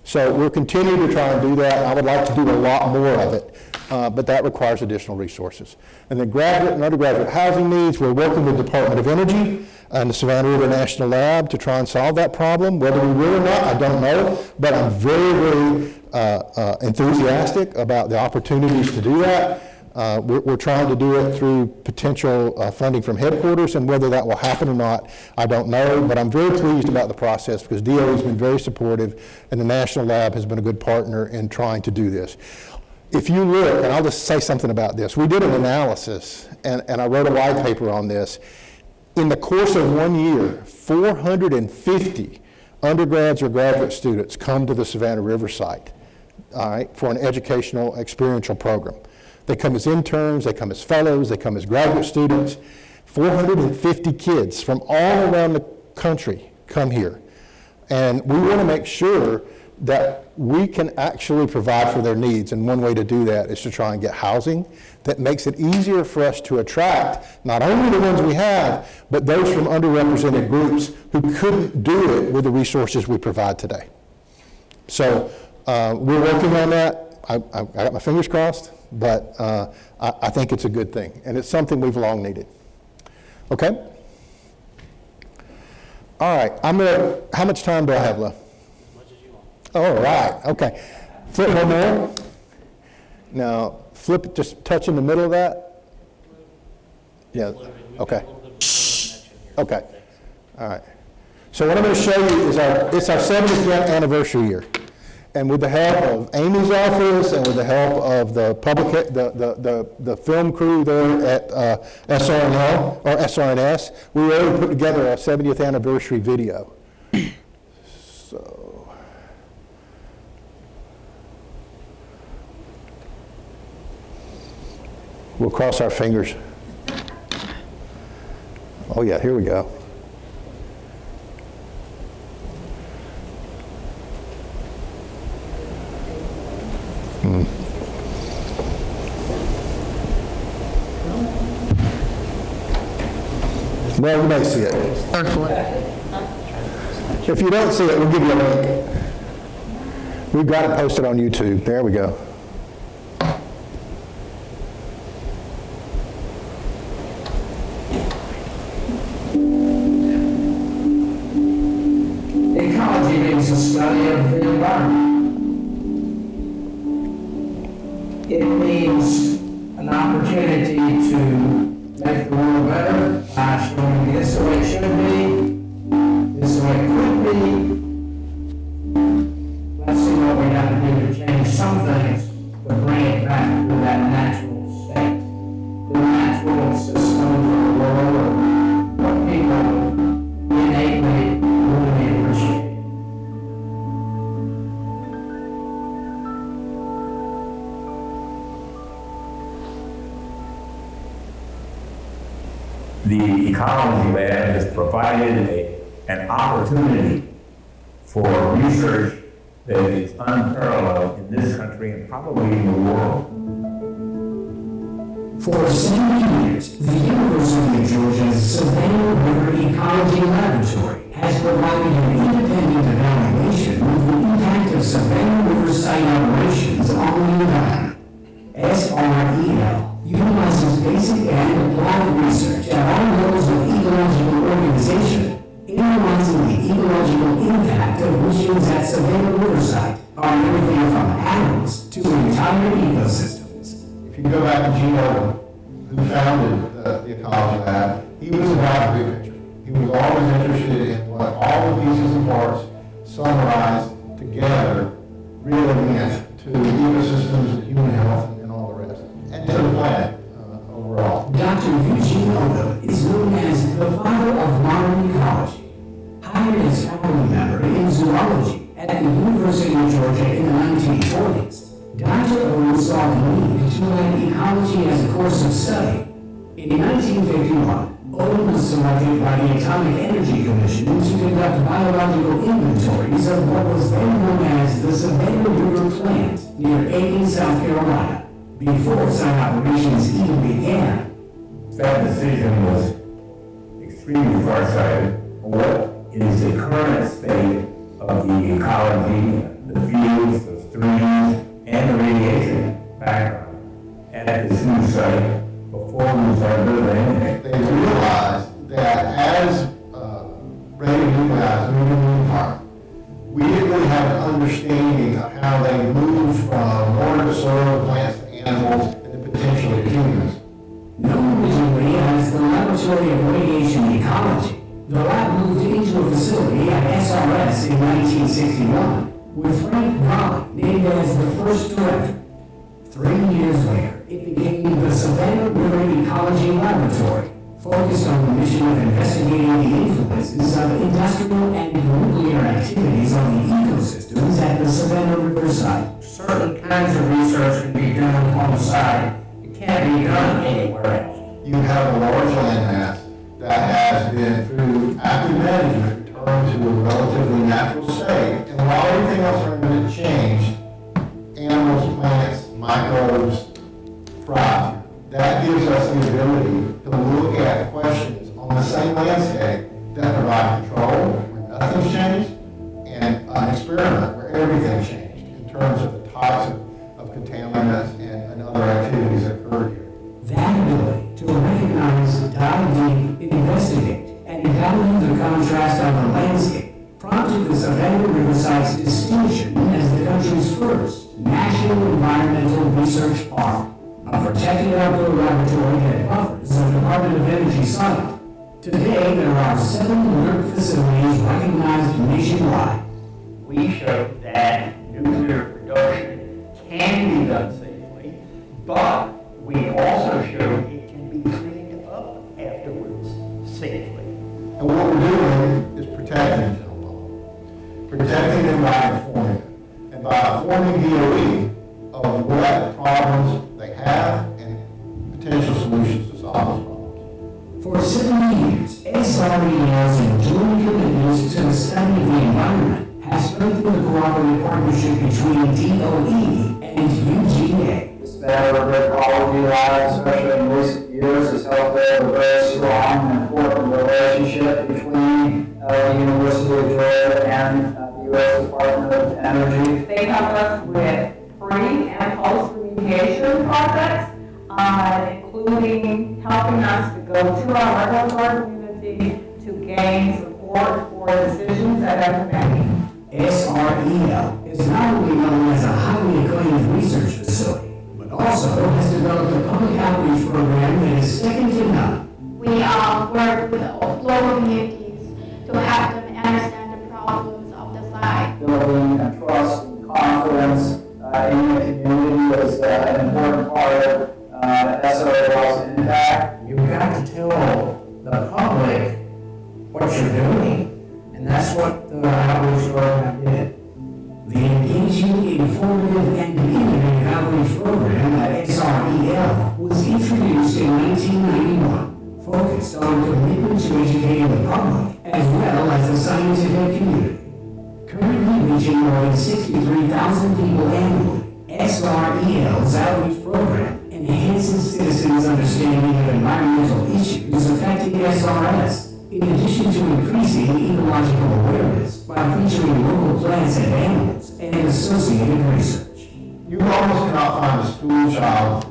So we're continuing to try and do that. I would like to do a lot more of it, but that requires additional resources. And then graduate and undergraduate housing needs, we're working with the Department of Energy and the Savannah River National Lab to try and solve that problem. Whether we will or not, I don't know, but I'm very, very enthusiastic about the opportunities to do that. We're trying to do it through potential funding from headquarters, and whether that will happen or not, I don't know, but I'm very pleased about the process because DOE has been very supportive and the National Lab has been a good partner in trying to do this. If you look, and I'll just say something about this, we did an analysis and I wrote a white paper on this. In the course of 1 year, 450 undergrads or graduate students come to the Savannah River site, all right, for an educational experiential program. They come as interns, they come as fellows, they come as graduate students. 450 kids from all around the country come here. And we want to make sure that we can actually provide for their needs. And one way to do that is to try and get housing that makes it easier for us to attract not only the ones we have, but those from underrepresented groups who couldn't do it with the resources we provide today. So we're working on that. I got my fingers crossed, but I think it's a good thing, and it's something we've long needed. Okay? All right, how much time do I have left? As much as you want. All right, okay. Flip one more. Now, flip it, just touch in the middle of that. Yeah, okay. Okay, all right. So what I'm going to show you is it's our 70th anniversary year. And with the help of Amy's office and with the help of the film crew there at SRNL or SRNS, we were able to put together a 70th anniversary video. So, we'll cross our fingers. Oh yeah, here we go. Well, you may see it. If you don't see it, we'll give you a link. We've got it posted on YouTube. There we go. Ecology means the study of the environment. It means an opportunity to make the world better by showing this the way it should be, this the way it could be. Let's see what we have to do to change some things, but bring it back to that natural state, the natural system of the world, what people innately really appreciate. The Ecology Lab has provided an opportunity for research that is unparalleled in this country and probably in the world. For 70 years, the University of Georgia's Savannah River Ecology Laboratory has provided an independent evaluation of the impact of Savannah River site operations on the environment. SREL utilizes basic and applied research at all levels of ecological organization, analyzing the ecological impact of emissions at Savannah River site on everything from animals to entire ecosystems. If you go back to Gino, who founded the Ecology Lab, he was about the big picture. He was always interested in what all the pieces and parts summarized together really meant to ecosystems and human health and all the University of Georgia in the 1940s, Dr. Rhodes saw the need to add ecology as a course of study. In 1951, Owen was selected by the Atomic Energy Commission to conduct biological inventories of what was then known as the Savannah River plant near Aiken, South Carolina, before site operations even began. That decision was extremely farsighted. What is the current state of the ecology, the fields, the streams, and the radiation background at this new site before we started doing anything? They realized that as radionuclides moved into the environment, we didn't really have an understanding of how they moved from water to soil, plants to animals, and then potentially humans. Known originally as the Laboratory of Radiation Ecology, the lab moved into a facility at SRS in 1961, with Frank Brolly named as the first director. 3 years later, it became the Savannah River Ecology Laboratory, focused on the mission of investigating the influences of industrial and nuclear activities on the ecosystems at the Savannah River site. Certain kinds of research can be done on the site. It can't be done anywhere else. You have a large landmass that has been, through active management, returned to a relatively natural state. And while everything else around it changed, animals, plants, microbes thrive. That gives us the ability to look at questions on the same landscape that provide control when nothing's changed, and an experiment where everything changed in terms of the types of contaminants and other activities that occurred here. That ability to recognize, dive deep, investigate, and evaluate the contrast of the landscape prompted the Savannah River site's distinction as the country's first national environmental research park, a protected outdoor laboratory that buffers the Department of Energy site. Today, there are 7 NERC facilities recognized nationwide. We showed that nuclear production can be done safely, but we also showed it can be cleaned up afterwards safely. And what we're doing is protecting them, protecting them by informing them, and by informing DOE of what problems they have and potential solutions to solve those problems. For 70 years, SREL's enduring commitment to the study of the environment has strengthened the cooperative partnership between DOE and UGA. The Savannah River Ecology Lab, especially in recent years, has helped build a very strong and important relationship between the University of Georgia and the U.S. Department of Energy. They help us with pre- and post-remediation projects, including helping us to go to our regulatory community to gain support for decisions that have been made. SREL is not only known as a highly acclaimed research facility, but also has developed a public outreach program that is second to none. We work with local communities to help them understand the problems of the site. Building and trust and confidence in the community is an important part of SREL's impact. You've got to tell the public what you're doing, and that's what the outreach program did. The engaging, informative, and innovative outreach program at SREL was introduced in 1991, focused on commitment to educating the public as well as the scientific community. Currently reaching more than 63,000 people annually, SREL's outreach program enhances citizens' understanding of environmental issues affecting SRS, in addition to increasing ecological awareness by featuring local plants and animals and associated research. You almost cannot find a school child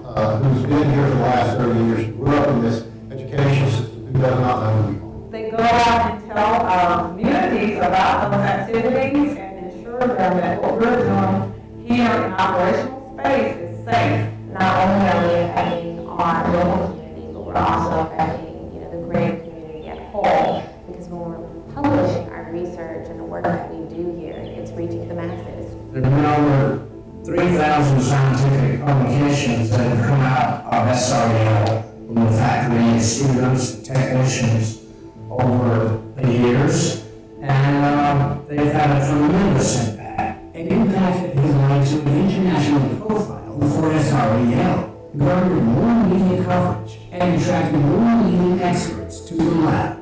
who's been here for the last 30 years, who grew up in this education system, who does not know who we are. They go out and tell our communities about those activities and ensure them that what we're doing here in operational space is safe. Not only are we affecting our local community, but we're also affecting, the greater community at whole. Because when we're publishing our research and the work that we do here, it's reaching the masses. There have been over 3,000 scientific publications that have come out of SREL from the faculty, students, and technicians over the years, and they've had a tremendous impact. And in impact of his life to an international profile for SREL garnered more media coverage and attracted more leading experts to the lab.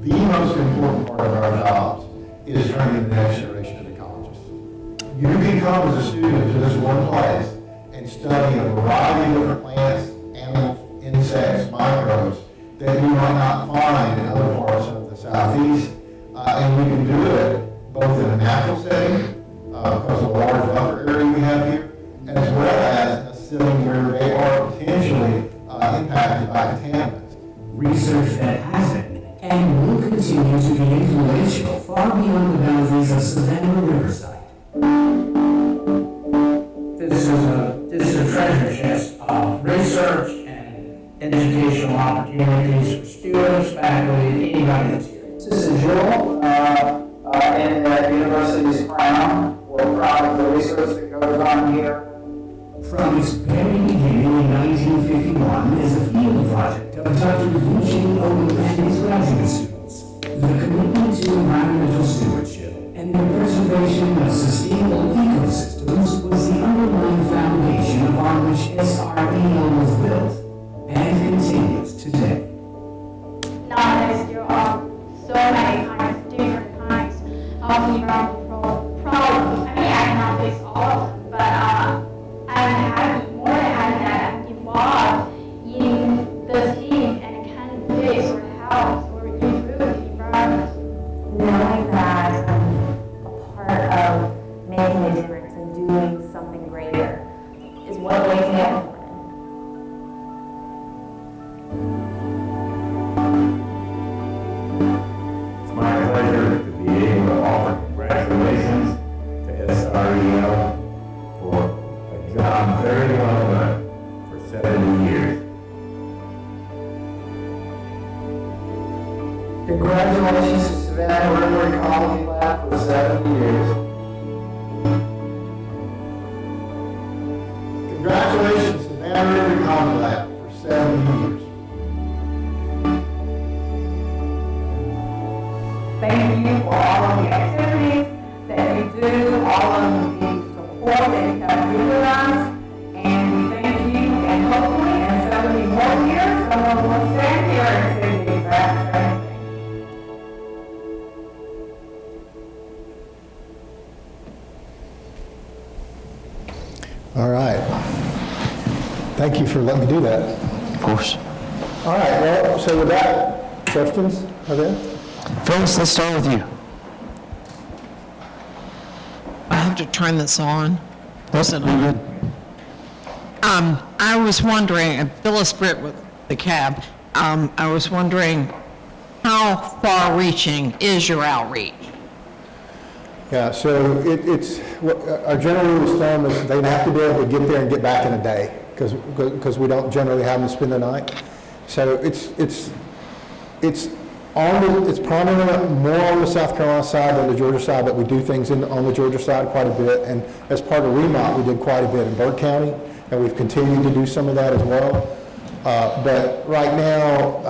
The most important part of our jobs is training the next generation of ecologists. You can come as a student to this one place and study a variety of different plants, animals, insects, microbes that you might not find in other parts of the Southeast. And we can do it both in a natural setting, because of the large buffer area we have here, as well as in a setting where they are potentially impacted by contaminants. Research that has been and will continue to be influential far beyond the boundaries of Savannah Riverside. This is a treasure chest of research and educational opportunities for students, faculty, anybody that's here. This is a jewel in the university's crown. We're proud of the research that goes on here. From its very beginning in 1951 as a field project of Dr. Dwpf and his graduate students, the commitment to environmental stewardship and the preservation of sustainable ecosystems was the underlying foundation upon which SREL was built and continues today. Nowadays, there are so many kinds, different kinds of environmental problems. I mean, I cannot fix all of them, but I'm happy, more than happy that I'm involved in this team and can fix or help or improve the environment. Knowing that I'm a part of making a difference and doing something greater is what wakes me up in the morning. It's my pleasure to be able to offer congratulations to SREL for a job very well done for 70 years. Congratulations to Savannah River Ecology Lab for 70 years. Congratulations, Savannah River Ecology Lab, for 70 years. Thank you for all of the activities that you do, all of the support that you have given us, and we thank you, and hopefully in 70 more years, someone will stand here and say the exact same thing. All right. Thank you for letting me do that. Of course. All right, well, so with that, questions are there? Phyllis, let's start with you. I have to turn this on. That's Is it pretty on? good. I was wondering, Phyllis Britt with the cab, I was wondering, how far-reaching is your outreach? Yeah, so it's, our general rule of thumb is they have to be able to get there and get back in a day, because we don't generally have them spend the night. So it's primarily more on the South Carolina side than the Georgia side, but we do things on the Georgia side quite a bit. And as part of REMOT, we did quite a bit in Burke County, and we've continued to do some of that as well. But right now,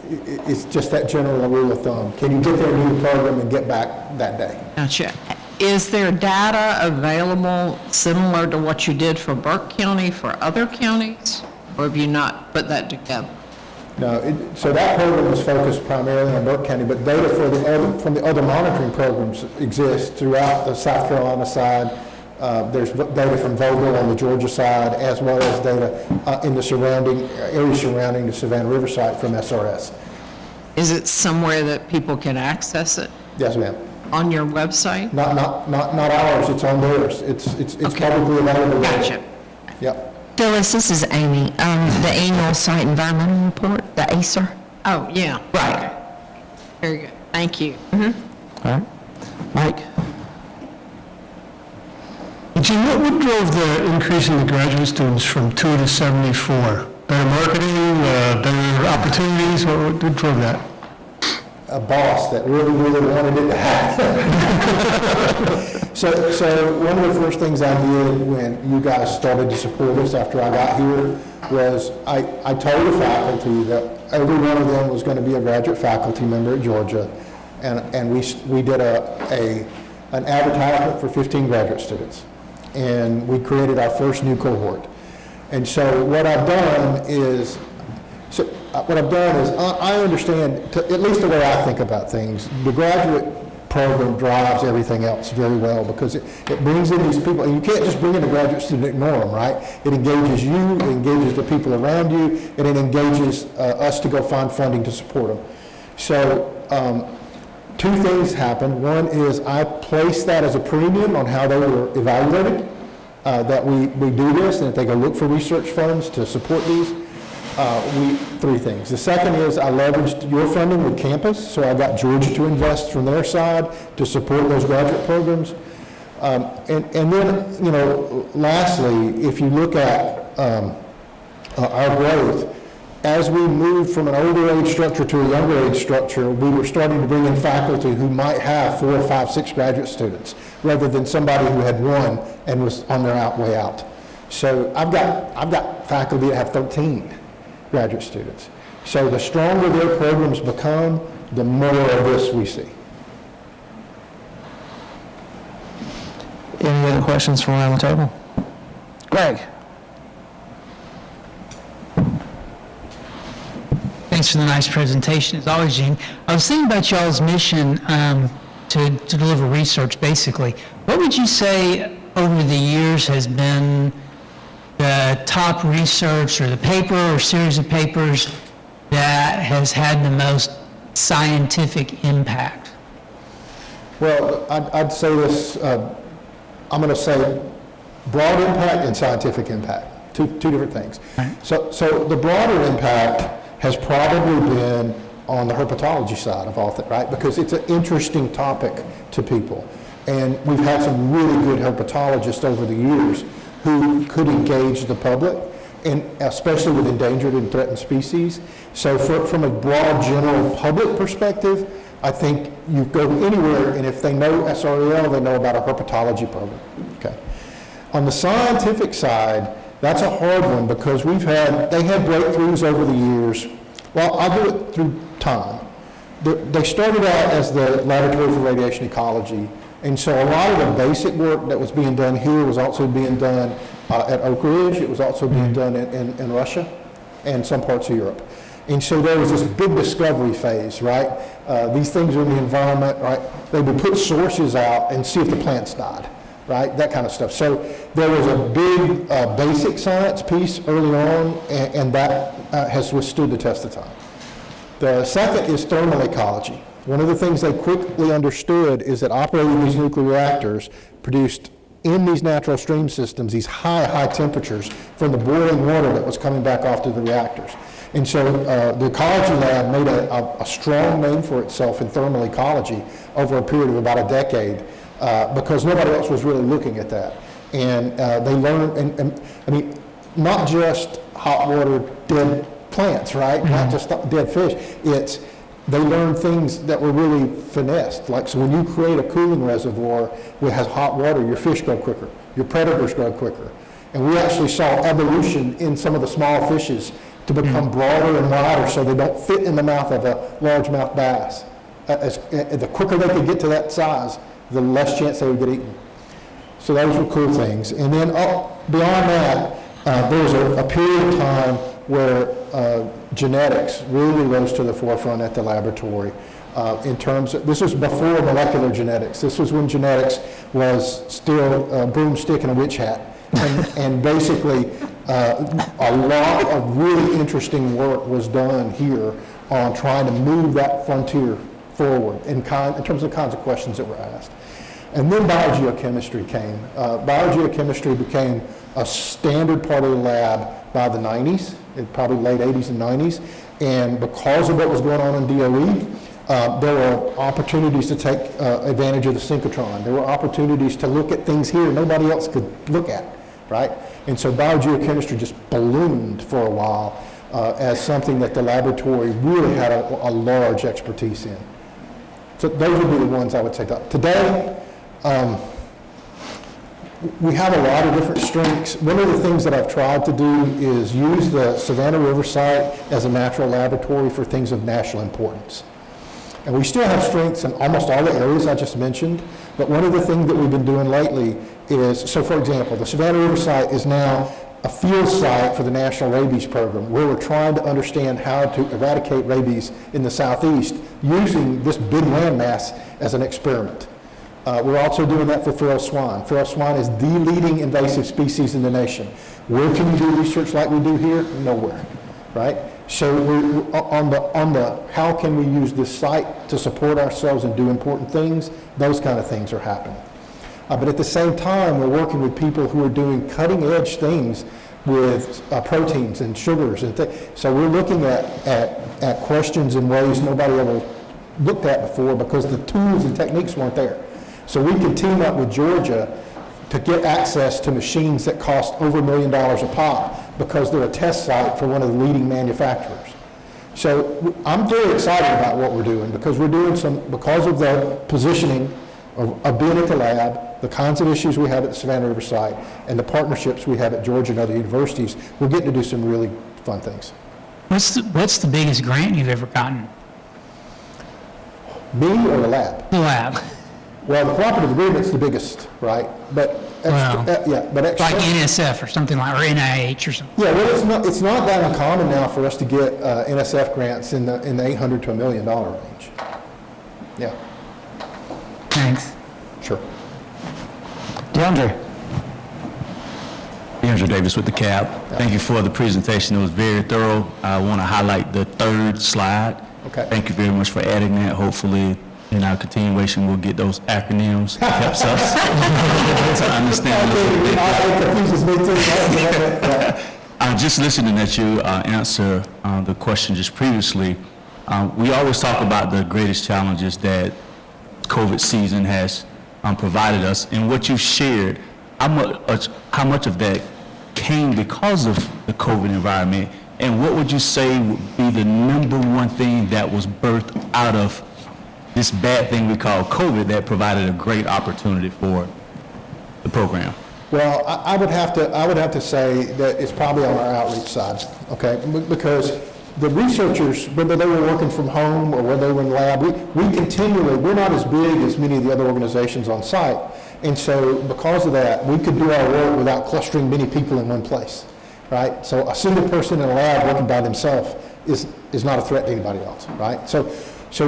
it's just that general rule of thumb. Can you get there and do the program and get back that day? Gotcha. Is there data available similar to what you did for Burke County for other counties? Or have you not put that together? No, so that program was focused primarily on Burke County, but data from the other monitoring programs exists throughout the South Carolina side. There's data from Vogel on the Georgia side, as well as data in the surrounding areas surrounding the Savannah River site from SRS. Is it somewhere that people can access it? Yes, ma'am. On your website? Not ours. It's on theirs. It's Okay. publicly available. Gotcha. Yep. Phyllis, this is Amy. The annual site environmental report, the ACER. Oh, yeah. Right. Very good. Thank you. All right. Mike? Jim, what drove the increase in the graduate students from 2 to 74? Better marketing, better opportunities, what drove that? A boss that really wanted it to happen. So one of the first things I did when you guys started to support us after I got here was I told the faculty that every one of them was going to be a graduate faculty member at Georgia, and we did a an advertisement for 15 graduate students. And we created our first new cohort. And so what I've done is, I understand, at least the way I think about things, the graduate program drives everything else very well because it brings in these people, and you can't just bring in a graduate student and ignore them, right? It engages you, it engages the people around you, and it engages us to go find funding to support them. So two things happened. One is I placed that as a premium on how they were evaluated, that we do this, and that they go look for research funds to support these. Three things. The second is I leveraged your funding with campus, so I got Georgia to invest from their side to support those graduate programs. And then, you know, lastly, if you look at our growth, as we moved from an older age structure to a younger age structure, we were starting to bring in faculty who might have 4, 5, 6 graduate students, rather than somebody who had one and was on their way out. So I've got faculty that have 13 graduate students. So the stronger their programs become, the more of this we see. Any other questions from around the table? Greg? Thanks for the nice presentation, as always, Gene. I was thinking about y'all's mission to deliver research, basically. What would you say over the years has been the top research or the paper or series of papers that has had the most scientific impact? Well, I'd say this, I'm going to say broad impact and scientific impact, two different things. Right. So the broader impact has probably been on the herpetology side of all that, right? Because it's an interesting topic to people. And we've had some really good herpetologists over the years who could engage the public, and especially with endangered and threatened species. So from a broad general public perspective, I think you go anywhere, and if they know SREL, they know about a herpetology program. Okay. On the scientific side, that's a hard one because they had breakthroughs over the years. Well, I'll do it through time. They started out as the Laboratory for Radiation Ecology, and so a lot of the basic work that was being done here was also being done at Oak Ridge. It was also being done in Russia and some parts of Europe. And so there was this big discovery phase, right? These things are in the environment, right? They would put sources out and see if the plants died, right? That kind of stuff. So there was a big basic science piece early on, and that has withstood the test of time. The second is thermal ecology. One of the things they quickly understood is that operating these nuclear reactors produced in these natural stream systems these high temperatures from the boiling water that was coming back off to the reactors. And so the Ecology Lab made a strong name for itself in thermal ecology over a period of about a decade because nobody else was really looking at that. And they learned, and I mean, not just hot water, dead plants, right? Mm-hmm. Not just dead fish. They learned things that were really finessed. Like, so when you create a cooling reservoir that has hot water, your fish grow quicker, your predators grow quicker. And we actually saw evolution in some of the small fishes to become broader and wider so they don't fit in the mouth of a largemouth bass. The quicker they could get to that size, the less chance they would get eaten. So those were cool things. And then beyond that, there was a period of time where genetics really rose to the forefront at the laboratory. In terms of, this was before molecular genetics. This was when genetics was still a broomstick and a witch hat. And basically, a lot of really interesting work was done here on trying to move that frontier forward in terms of the kinds of questions that were asked. And then biogeochemistry came. Biogeochemistry became a standard part of the lab by the 90s, probably late 80s and 90s. And because of what was going on in DOE, there were opportunities to take advantage of the synchrotron. There were opportunities to look at things here nobody else could look at, right? And so biogeochemistry just ballooned for a while as something that the laboratory really had a large expertise in. So those would be the ones I would say. Today, we have a lot of different strengths. One of the things that I've tried to do is use the Savannah River site as a natural laboratory for things of national importance. And we still have strengths in almost all the areas I just mentioned, but one of the things that we've been doing lately is, so for example, the Savannah River site is now a field site for the National Rabies Program, where we're trying to understand how to eradicate rabies in the southeast using this big landmass as an experiment. We're also doing that for feral swine. Feral swine is the leading invasive species in the nation. Where can you do research like we do here? Nowhere, right? So we're on the how can we use this site to support ourselves and do important things, those kind of things are happening. But at the same time, we're working with people who are doing cutting edge things with proteins and sugars and things. So we're looking at questions in ways nobody ever looked at before because the tools and techniques weren't there. So we can team up with Georgia to get access to machines that cost over $1 million a pop because they're a test site for one of the leading manufacturers. So I'm very excited about what we're doing because we're doing because of the positioning of being at the lab, the kinds of issues we have at the Savannah River site, and the partnerships we have at Georgia and other universities, we're getting to do some really fun things. What's the biggest grant you've ever gotten? Me or the lab? The lab. Well, the cooperative agreement's the biggest, right? But Like NSF or something like, or NIH or something. Yeah, well, it's not that uncommon now for us to get NSF grants in the $800 to $1 million range. Yeah. Thanks. Sure. DeAndre. DeAndre Davis with the CAB. Thank you for the presentation. It was very thorough. I want to highlight the third slide. Okay. Thank you very much for adding that. Hopefully, in our continuation, we'll get those acronyms. Helps us to understand a little bit. Just listening at you answer the question just previously, we always talk about the greatest challenges that COVID season has provided us, and what you shared, how much of that came because of the COVID environment, and what would you say would be the number one thing that was birthed out of this bad thing we call COVID that provided a great opportunity for the program? Well, I would have to say that it's probably on our outreach side, okay? Because the researchers, whether they were working from home or whether they were in the lab, we're not as big as many of the other organizations on site. And so because of that, we could do our work without clustering many people in one place, right? So a single person in a lab working by themselves is not a threat to anybody else, right? So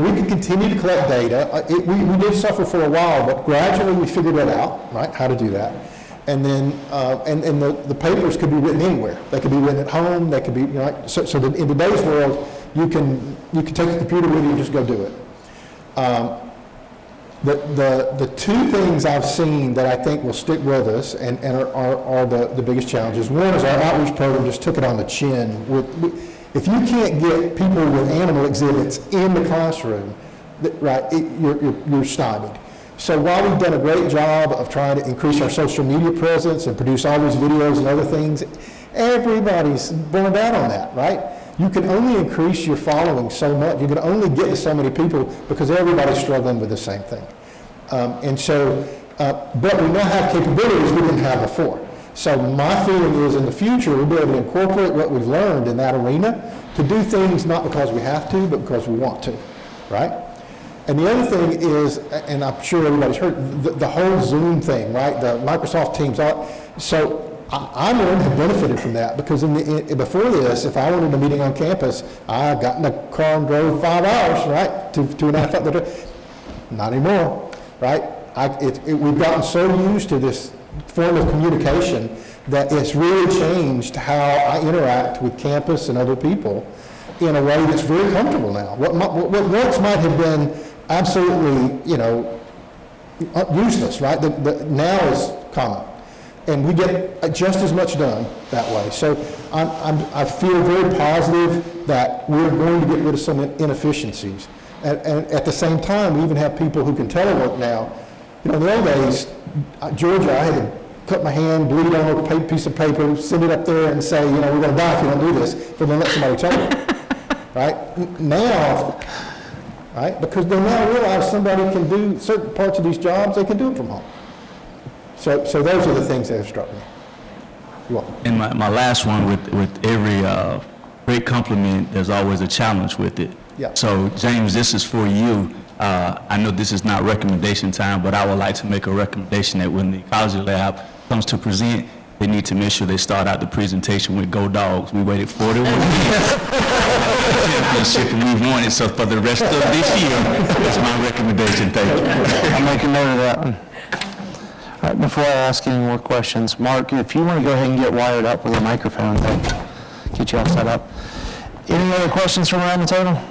we could continue to collect data. We did suffer for a while, but gradually we figured it out, right, how to do that. And then, and the papers could be written anywhere. They could be written at home. They could be, so that in today's world, you can take the computer with you and just go do it. The two things I've seen that I think will stick with us and are the biggest challenges. One is our outreach program just took it on the chin. If you can't get people with animal exhibits in the classroom, right, you're stymied. So while we've done a great job of trying to increase our social media presence and produce all these videos and other things, everybody's burned out on that, right? You can only increase your following so much. You can only get to so many people because everybody's struggling with the same thing. But we now have capabilities we didn't have before. So my feeling is in the future, we'll be able to incorporate what we've learned in that arena to do things not because we have to, but because we want to, right? And the other thing is, and I'm sure everybody's heard, the whole Zoom thing, right? The Microsoft Teams. So I have benefited from that because before this, if I wanted a meeting on campus, I got in a car and drove 5 hours, right? 2.5 hours. Not anymore, right? We've gotten so used to this form of communication that it's really changed how I interact with campus and other people in a way that's very comfortable now. What once might have been absolutely, useless, right? Now is common. And we get just as much done that way. So I feel very positive that we're going to get rid of some inefficiencies. And at the same time, we even have people who can telework now. In the old days, Georgia, I had to cut my hand, bleed on a piece of paper, send it up there and say, we're going to die if you don't do this, but then let somebody telework, right? Now, right? Because they now realize somebody can do certain parts of these jobs, they can do them from home. So those are the things that have struck me. You're welcome. And my last one, with every great compliment, there's always a challenge with it. Yeah. So, James, this is for you. I know this is not recommendation time, but I would like to make a recommendation that when the Ecology Lab comes to present, they need to make sure they start out the presentation with Go Dogs. We waited 41 years championship and we won it, so for the rest of this year, that's my recommendation. Thank you. I'll make a note of that one. All right, before I ask any more questions, Mark, if you want to go ahead and get wired up with a microphone, then get you all set up. Any other questions from around the table?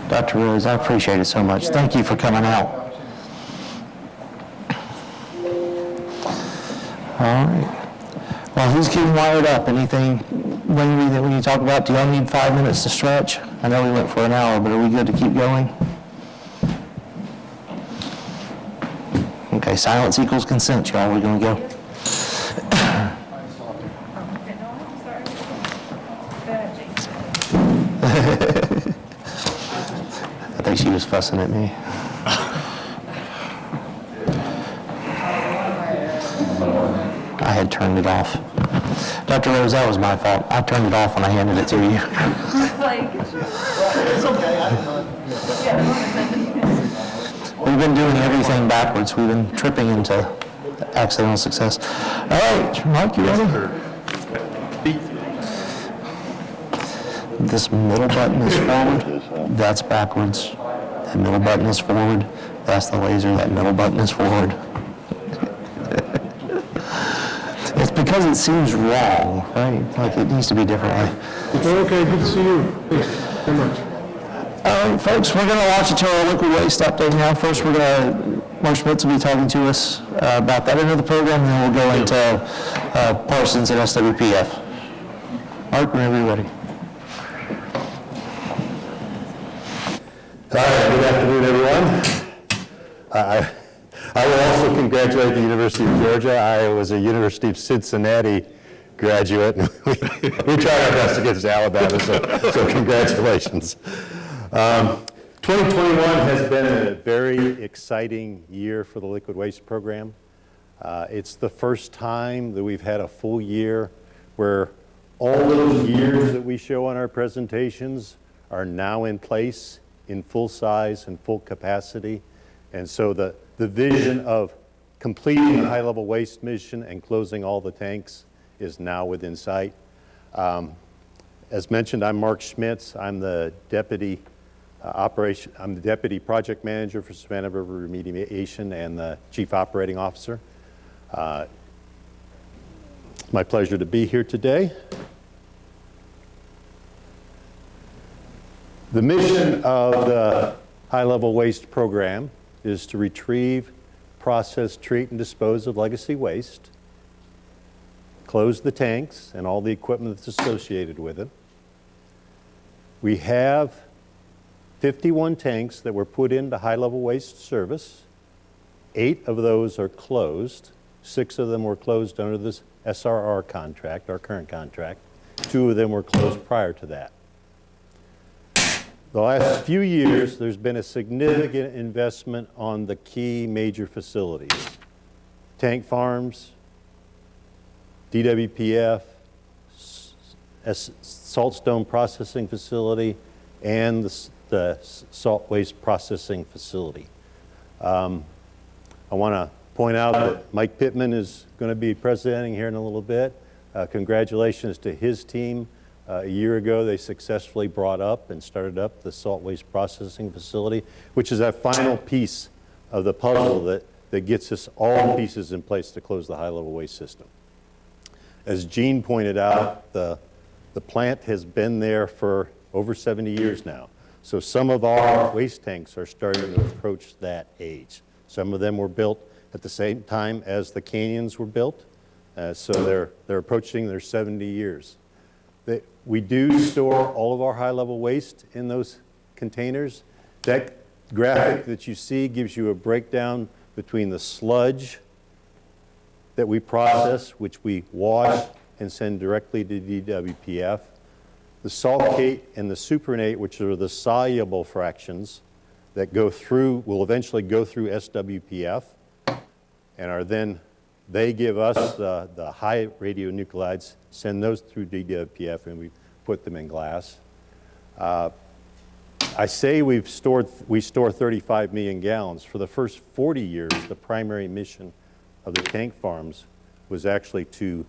Dr. Rose, I appreciate it so much. Thank you for coming out. All right. While he's getting wired up, anything, when you talk about, do y'all need 5 minutes to stretch? I know we went for an hour, but are we good to keep going? Okay, silence equals consent, y'all. We're going to go. I think she was fussing at me. I had turned it off. Dr. Rose, that was my fault. I turned it off when I handed it to you. It's okay. We've been doing everything backwards. We've been tripping into accidental success. All right, Mark, you ready? This middle button is forward. That's backwards. That middle button is forward. That's the laser. That middle button is forward. It's because it seems wrong, right? Like it needs to be differently. Okay, good to see you. Thanks very much. All right, folks, we're going to launch into our liquid waste update now. First, Mark Schmitz will be talking to us about that end of the program, and then we'll go into Parsons and SWPF. Mark, whenever you're ready. All right, good afternoon, everyone. I will also congratulate the University of Georgia. I was a University of Cincinnati graduate. We tried our best against Alabama, so congratulations. 2021 has been a very exciting year for the liquid waste program. It's the first time that we've had a full year where all those years that we show on our presentations are now in place in full size and full capacity. And so the vision of completing the high-level waste mission and closing all the tanks is now within sight. As mentioned, I'm Mark Schmitz. I'm the deputy project manager for Savannah River Remediation and the chief operating officer. It's my pleasure to be here today. The mission of the high-level waste program is to retrieve, process, treat, and dispose of legacy waste, close the tanks and all the equipment that's associated with it. We have 51 tanks that were put into high-level waste service. 8 of those are closed. 6 of them were closed under this SRR contract, our current contract. 2 of them were closed prior to that. The last few years, there's been a significant investment on the key major facilities. Tank farms, Dwpf, Saltstone processing facility, and the salt waste processing facility. I want to point out that Mike Pittman is going to be presenting here in a little bit. Congratulations to his team. A year ago, they successfully brought up and started up the salt waste processing facility, which is that final piece of the puzzle that gets us all the pieces in place to close the high-level waste system. As Gene pointed out, the plant has been there for over 70 years now. So some of our waste tanks are starting to approach that age. Some of them were built at the same time as the canyons were built, so they're approaching their 70 years. We do store all of our high-level waste in those containers. That graphic that you see gives you a breakdown between the sludge that we process, which we wash and send directly to Dwpf, the saltcate and the supernate, which are the soluble fractions that will eventually go through SWPF, and are then, they give us the high radionuclides, send those through Dwpf, and we put them in glass. I say we store 35 million gallons. For the first 40 years, the primary mission of the tank farms was actually to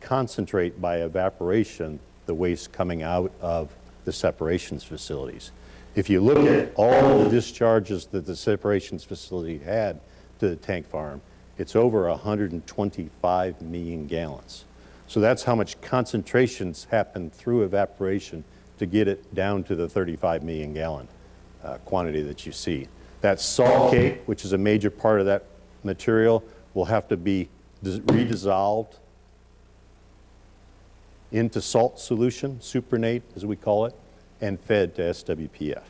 concentrate by evaporation the waste coming out of the separations facilities. If you look at all the discharges that the separations facility had to the tank farm, it's over 125 million gallons. So that's how much concentrations happen through evaporation to get it down to the 35 million gallon quantity that you see. That salt cake, which is a major part of that material, will have to be redissolved into salt solution, supernate as we call it, and fed to SWPF.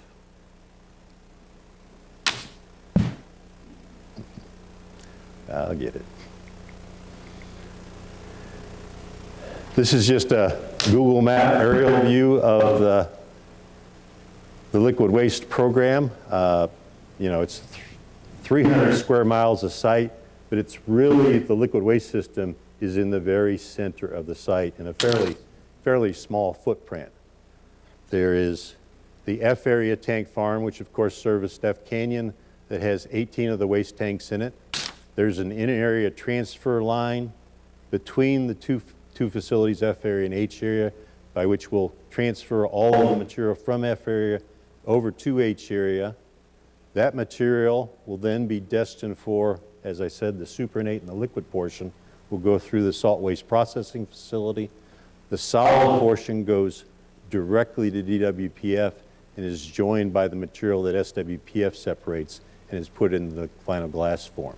I'll get it. This is just a Google map aerial view of the liquid waste program. You know, it's 300 square miles of site, but it's really, the liquid waste system is in the very center of the site in a fairly small footprint. There is the F area tank farm, which of course serviced F Canyon, that has 18 of the waste tanks in it. There's an in-area transfer line between the two facilities, F area and H area, by which we'll transfer all of the material from F area over to H area. That material will then be destined for, as I said, the supernate and the liquid portion will go through the salt waste processing facility. The solid portion goes directly to DWPF and is joined by the material that SWPF separates and is put in the final glass form.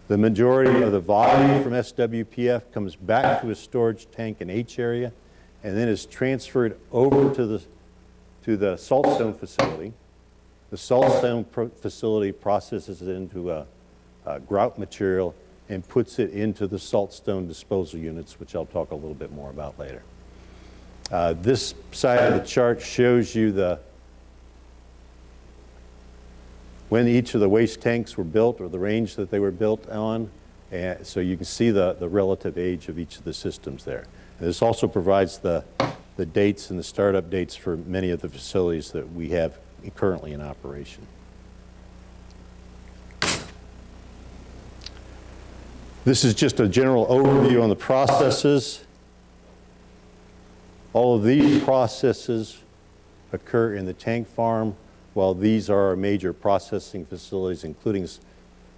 The majority of the volume from SWPF comes back to a storage tank in H area and then is transferred over to the Saltstone facility. The Saltstone facility processes it into a grout material and puts it into the Saltstone disposal units, which I'll talk a little bit more about later. This side of the chart shows you when each of the waste tanks were built or the range that they were built on. And so you can see the relative age of each of the systems there. And this also provides the dates and the startup dates for many of the facilities that we have currently in operation. This is just a general overview on the processes. All of these processes occur in the tank farm, while these are our major processing facilities, including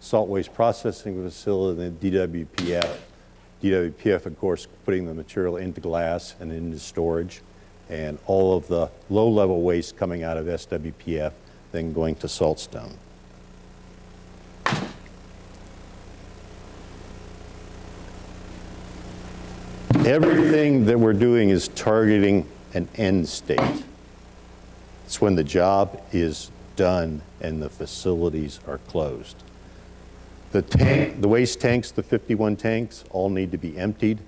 salt waste processing facility and DWPF. DWPF, of course, putting the material into glass and into storage, and all of the low-level waste coming out of SWPF, then going to Saltstone. Everything that we're doing is targeting an end state. It's when the job is done and the facilities are closed. The waste tanks, the 51 tanks, all need to be emptied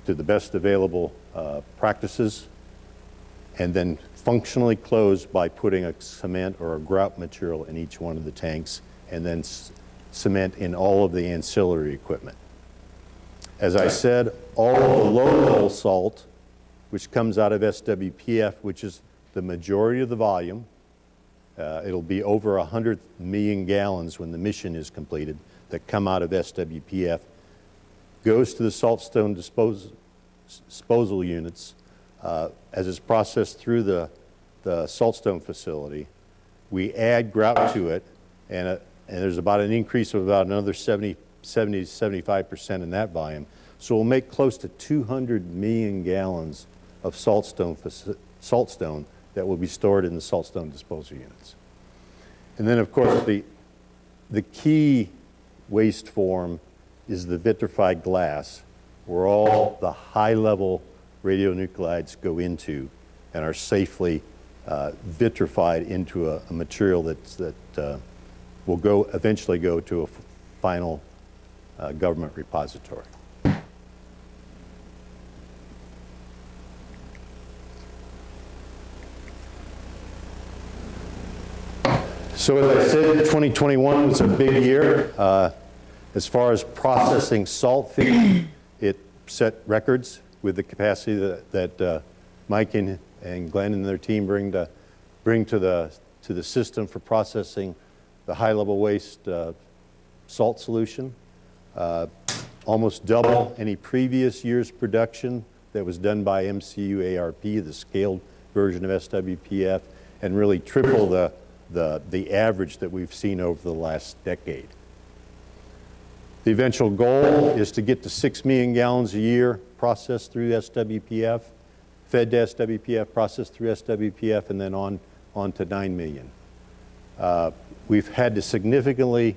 to the best available practices, and then functionally closed by putting a cement or a grout material in each one of the tanks, and then cement in all of the ancillary equipment. As I said, all of the low-level salt, which comes out of SWPF, which is the majority of the volume, it'll be over 100 million gallons when the mission is completed, that come out of SWPF, goes to the Saltstone disposal units. As it's processed through the Saltstone facility, we add grout to it, and there's about an increase of about another 70 to 75% in that volume. So we'll make close to 200 million gallons of saltstone that will be stored in the Saltstone disposal units. And then, of course, the key waste form is the vitrified glass, where all the high-level radionuclides go into and are safely vitrified into a material that will eventually go to a final government repository. So as I said, 2021 was a big year. As far as processing salt feed, it set records. with the capacity that Mike and Glenn and their team bring to the system for processing the high-level waste salt solution. Almost double any previous year's production that was done by MCU ARP, the scaled version of SWPF, and really triple the average that we've seen over the last decade. The eventual goal is to get to 6 million gallons a year processed through SWPF, fed to SWPF, processed through SWPF, and then on to 9 million. We've had to significantly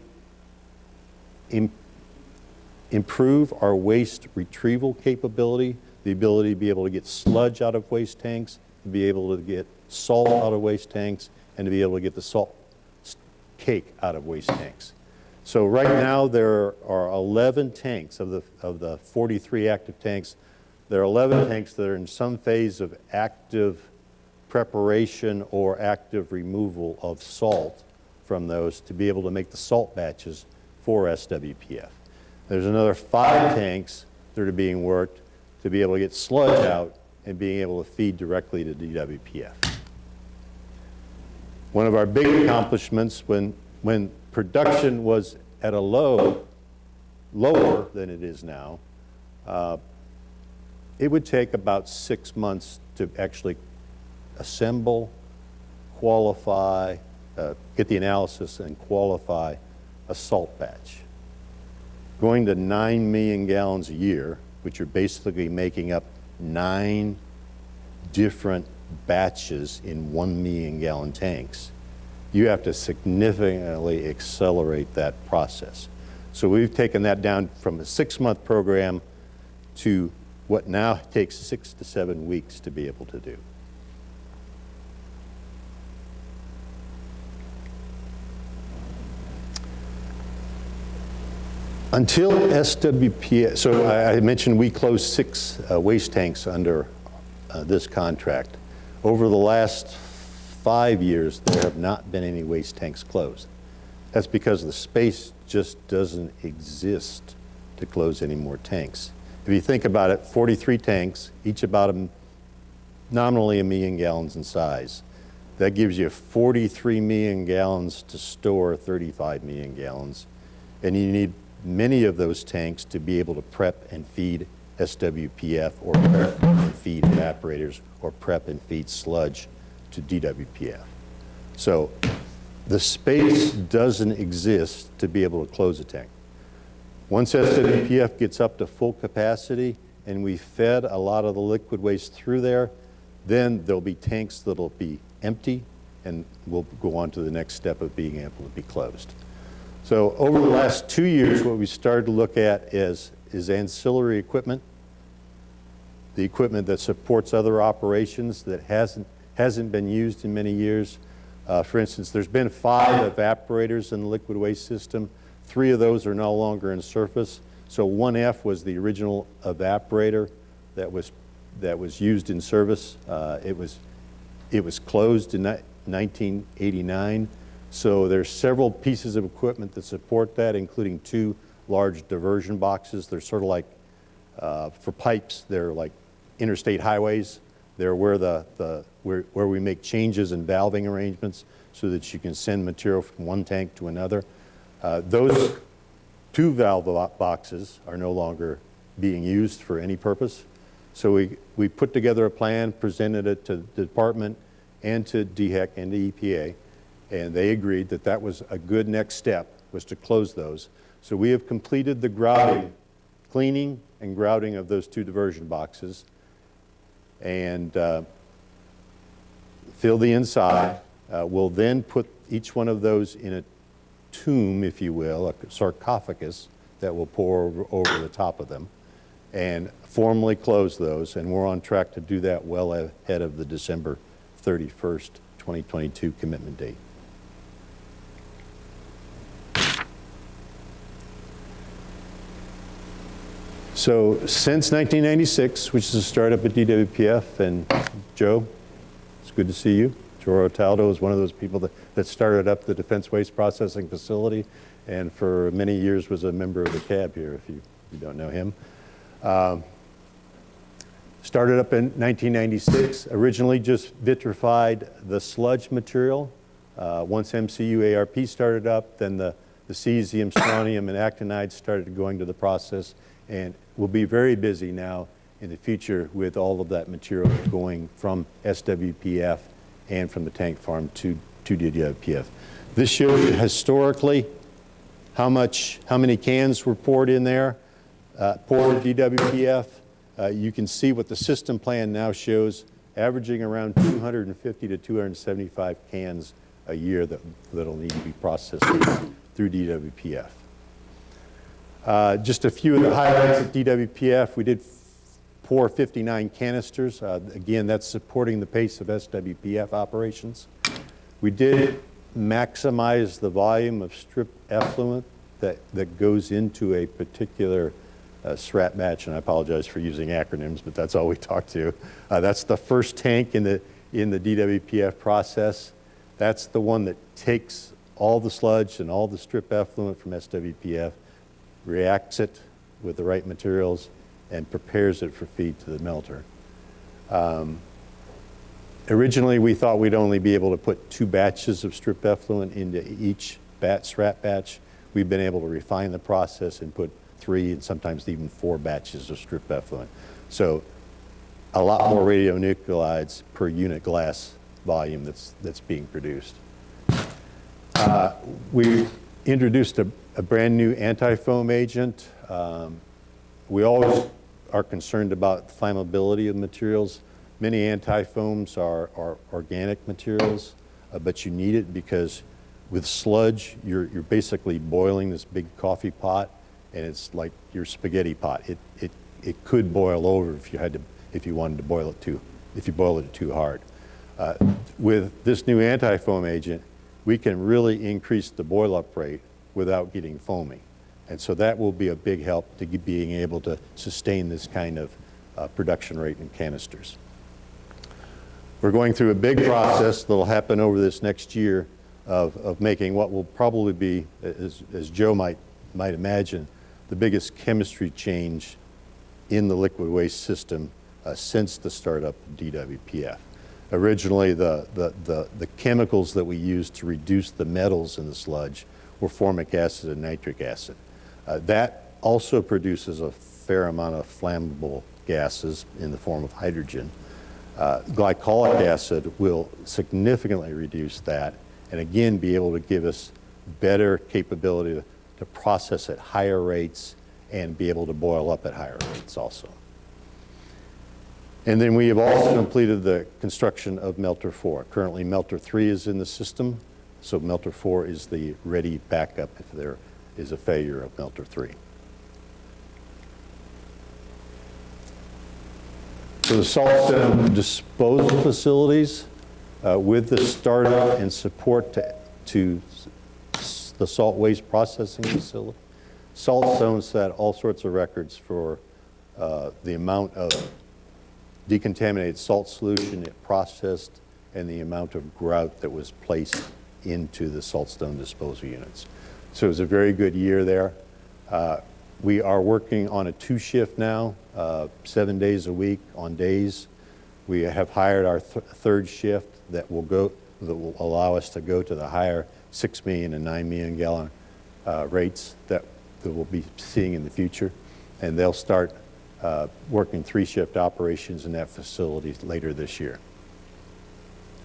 improve our waste retrieval capability, the ability to be able to get sludge out of waste tanks, to be able to get salt out of waste tanks, and to be able to get the salt cake out of waste tanks. So right now there are 11 tanks of the 43 active tanks. There are 11 tanks that are in some phase of active preparation or active removal of salt from those to be able to make the salt batches for SWPF. There's another 5 tanks that are being worked to be able to get sludge out and being able to feed directly to DWPF. One of our big accomplishments when production was at a lower than it is now, it would take about 6 months to actually assemble, qualify, get the analysis and qualify a salt batch. Going to 9 million gallons a year, which are basically making up 9 different batches in 1 million gallon tanks, you have to significantly accelerate that process. So we've taken that down from a 6-month program to what now takes 6 to 7 weeks to be able to do. Until SWPF, so I mentioned we closed 6 waste tanks under this contract. Over the last 5 years, there have not been any waste tanks closed. That's because the space just doesn't exist to close any more tanks. If you think about it, 43 tanks, each about nominally 1 million gallons in size. That gives you 43 million gallons to store 35 million gallons. And you need many of those tanks to be able to prep and feed SWPF or prep and feed evaporators or prep and feed sludge to DWPF. So the space doesn't exist to be able to close a tank. Once SWPF gets up to full capacity and we fed a lot of the liquid waste through there, then there'll be tanks that'll be empty and we'll go on to the next step of being able to be closed. So over the last 2 years, what we started to look at is ancillary equipment, the equipment that supports other operations that hasn't been used in many years. For instance, there's been 5 evaporators in the liquid waste system. 3 of those are no longer in service. So 1F was the original evaporator that was used in service. It was closed in 1989. So there's several pieces of equipment that support that, including 2 large diversion boxes. They're sort of like, for pipes, they're like interstate highways. They're where we make changes in valving arrangements so that you can send material from one tank to another. Those 2 valve boxes are no longer being used for any purpose. So we put together a plan, presented it to the department and to DHEC and the EPA, and they agreed that that was a good next step, was to close those. So we have completed the grouting, cleaning and grouting of those 2 diversion boxes, and fill the inside. We'll then put each one of those in a tomb, if you will, a sarcophagus that will pour over the top of them, and formally close those, and we're on track to do that well ahead of the December 31st, 2022 commitment date. So since 1996, which is the startup at DWPF, and Joe, it's good to see you. Joe Rotaldo is one of those people that started up the Defense Waste Processing Facility, and for many years was a member of the CAB here, if you don't know him. Started up in 1996, originally just vitrified the sludge material. Once MCU ARP started up, then the cesium, strontium, and actinides started going to the process, and we'll be very busy now in the future with all of that material going from SWPF and from the tank farm to DWPF. This shows you historically how many cans were poured in there, poured to DWPF. You can see what the system plan now shows, averaging around 250 to 275 cans a year that'll need to be processed through DWPF. Just a few of the highlights at DWPF. We did pour 59 canisters. Again, that's supporting the pace of SWPF operations. We did maximize the volume of strip effluent that goes into a particular SRAT batch, and I apologize for using acronyms, but that's all we talk to. That's the first tank in the DWPF process. That's the one that takes all the sludge and all the strip effluent from SWPF, reacts it with the right materials, and prepares it for feed to the melter. Originally, we thought we'd only be able to put 2 batches of strip effluent into each SRAT batch. We've been able to refine the process and put 3 and sometimes even 4 batches of strip effluent. So a lot more radionuclides per unit glass volume that's being produced. We introduced a brand new anti-foam agent. We always are concerned about flammability of materials. Many anti-foams are organic materials, but you need it because with sludge, you're basically boiling this big coffee pot, and it's like your spaghetti pot. It could boil over if you wanted to boil it if you boil it too hard. With this new anti-foam agent, we can really increase the boil-up rate without getting foamy. And so that will be a big help to being able to sustain this kind of production rate in canisters. We're going through a big process that'll happen over this next year of making what will probably be, as Joe might imagine, the biggest chemistry change in the liquid waste system since the startup of DWPF. Originally, the chemicals that we used to reduce the metals in the sludge were formic acid and nitric acid. That also produces a fair amount of flammable gases in the form of hydrogen. Glycolic acid will significantly reduce that and again be able to give us better capability to process at higher rates and be able to boil up at higher rates also. And then we have also completed the construction of Melter 4. Currently, Melter 3 is in the system, so Melter 4 is the ready backup if there is a failure of Melter 3. So the Saltstone disposal facilities, with the startup and support to the salt waste processing facility, Saltstone set all sorts of records for the amount of decontaminated salt solution it processed and the amount of grout that was placed into the Saltstone disposal units. So it was a very good year there. We are working on a 2-shift now, 7 days a week on days. We have hired our third shift that will allow us to go to the higher 6 million and 9 million gallon rates that we'll be seeing in the future. And they'll start working 3-shift operations in that facility later this year.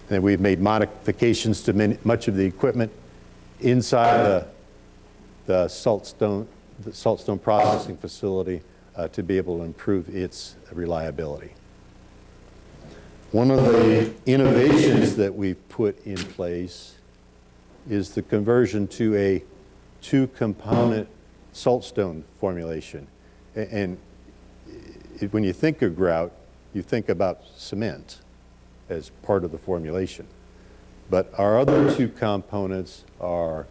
And we've made modifications to much of the equipment inside the Saltstone processing facility to be able to improve its reliability. One of the innovations that we've put in place is the conversion to a 2-component Saltstone formulation. And when you think of grout, you think about cement as part of the formulation. But our other 2 components are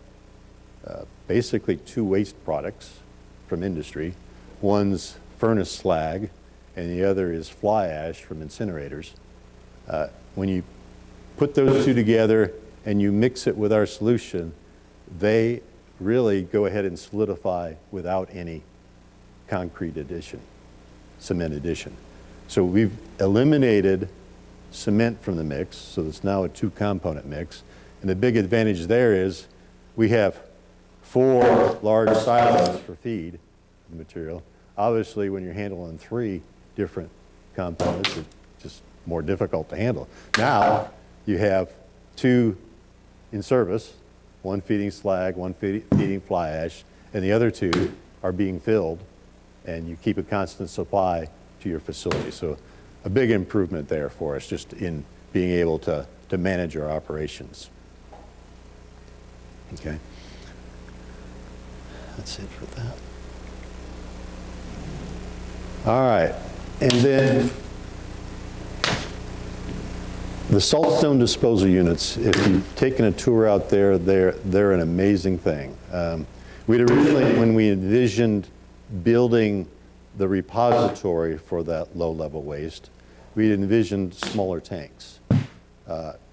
basically 2 waste products from industry. One's furnace slag, and the other is fly ash from incinerators. When you put those 2 together and you mix it with our solution, they really go ahead and solidify without any concrete addition, cement addition. So we've eliminated cement from the mix, so it's now a 2-component mix. And the big advantage there is we have 4 large silos for feed material. Obviously, when you're handling 3 different components, it's just more difficult to handle. Now, you have 2 in service, 1 feeding slag, 1 feeding fly ash, and the other 2 are being filled, and you keep a constant supply to your facility. So a big improvement there for us just in being able to manage our operations. Okay. That's it for that. All right, and then the Saltstone disposal units, if you've taken a tour out there, they're an amazing thing. We'd originally, when we envisioned building the repository for that low-level waste, we envisioned smaller tanks.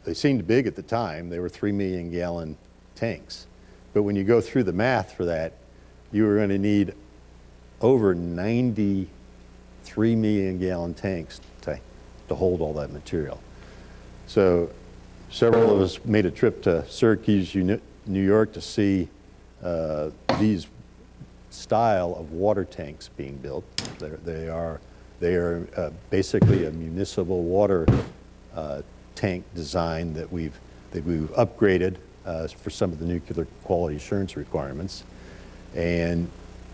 They seemed big at the time. They were 3 million gallon tanks. But when you go through the math for that, you were going to need over 90 3 million gallon tanks to hold all that material. So several of us made a trip to Syracuse, New York to see these style of water tanks being built. They are basically a municipal water tank design that we've upgraded for some of the nuclear quality assurance requirements, and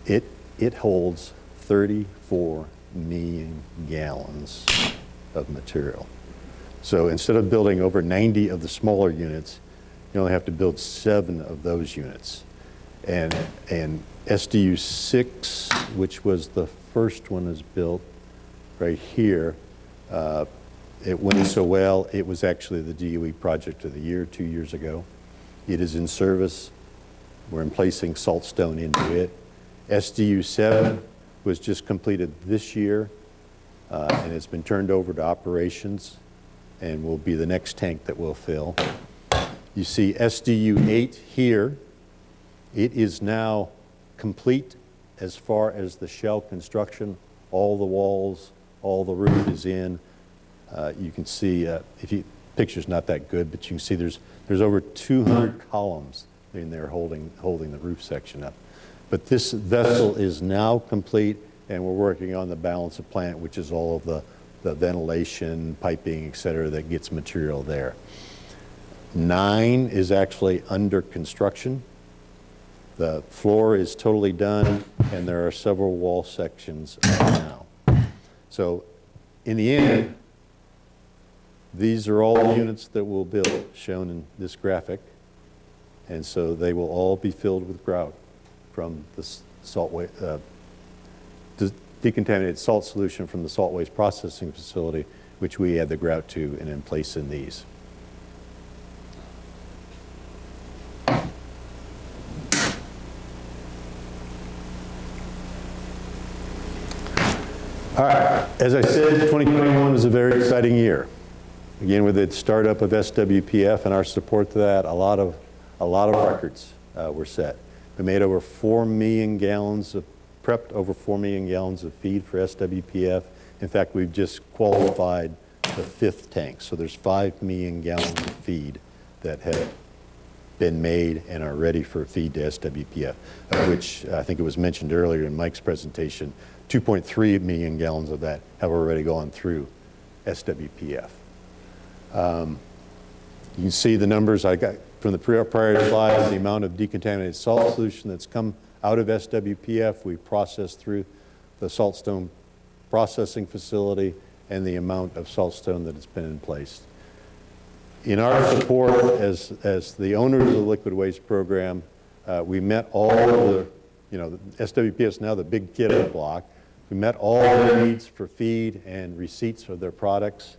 it holds 34 million gallons of material. So instead of building over 90 of the smaller units, you only have to build 7 of those units. And SDU 6, which was the first one, is built right here. It went so well, it was actually the DOE Project of the Year 2 years ago. It is in service. We're emplacing Saltstone into it. SDU 7 was just completed this year, and it's been turned over to operations and will be the next tank that we'll fill. You see SDU 8 here. It is now complete as far as the shell construction. All the walls, all the roof is in. You can see, picture's not that good, but you can see there's over 200 columns in there holding the roof section up. But this vessel is now complete, and we're working on the balance of plant, which is all of the ventilation, piping, et cetera, that gets material there. 9 is actually under construction. The floor is totally done, and there are several wall sections now. So in the end, these are all the units that we'll build, shown in this graphic. And so they will all be filled with grout from the decontaminated salt solution from the salt waste processing facility, which we add the grout to and then place in these. All right, as I said, 2021 was a very exciting year. Again, with the startup of SWPF and our support to that, a lot of records were set. We made over 4 million gallons of, prepped over 4 million gallons of feed for SWPF. In fact, we've just qualified the 5th tank. So there's 5 million gallons of feed that have been made and are ready for feed to SWPF, of which I think it was mentioned earlier in Mike's presentation, 2.3 million gallons of that have already gone through SWPF. You can see the numbers I got from the prior slides, the amount of decontaminated salt solution that's come out of SWPF. We processed through the Saltstone processing facility and the amount of Saltstone that has been in place. In our support as the owners of the liquid waste program, we met all of the, SWPF is now the big kid on the block. We met all their needs for feed and receipts for their products.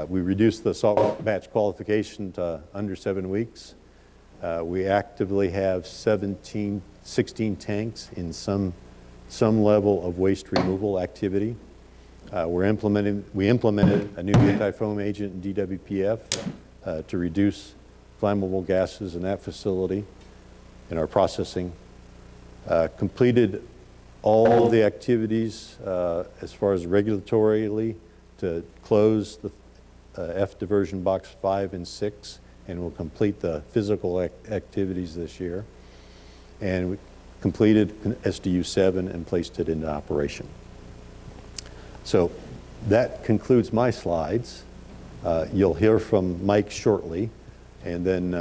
We reduced the salt batch qualification to under 7 weeks. We actively have 16 tanks in some level of waste removal activity. We implemented a new anti-foam agent in DWPF to reduce flammable gases in that facility in our processing. Completed all of the activities as far as regulatorily to close the F diversion box 5 and 6, and we'll complete the physical activities this year. And we completed SDU 7 and placed it into operation. So that concludes my slides. You'll hear from Mike shortly, and then,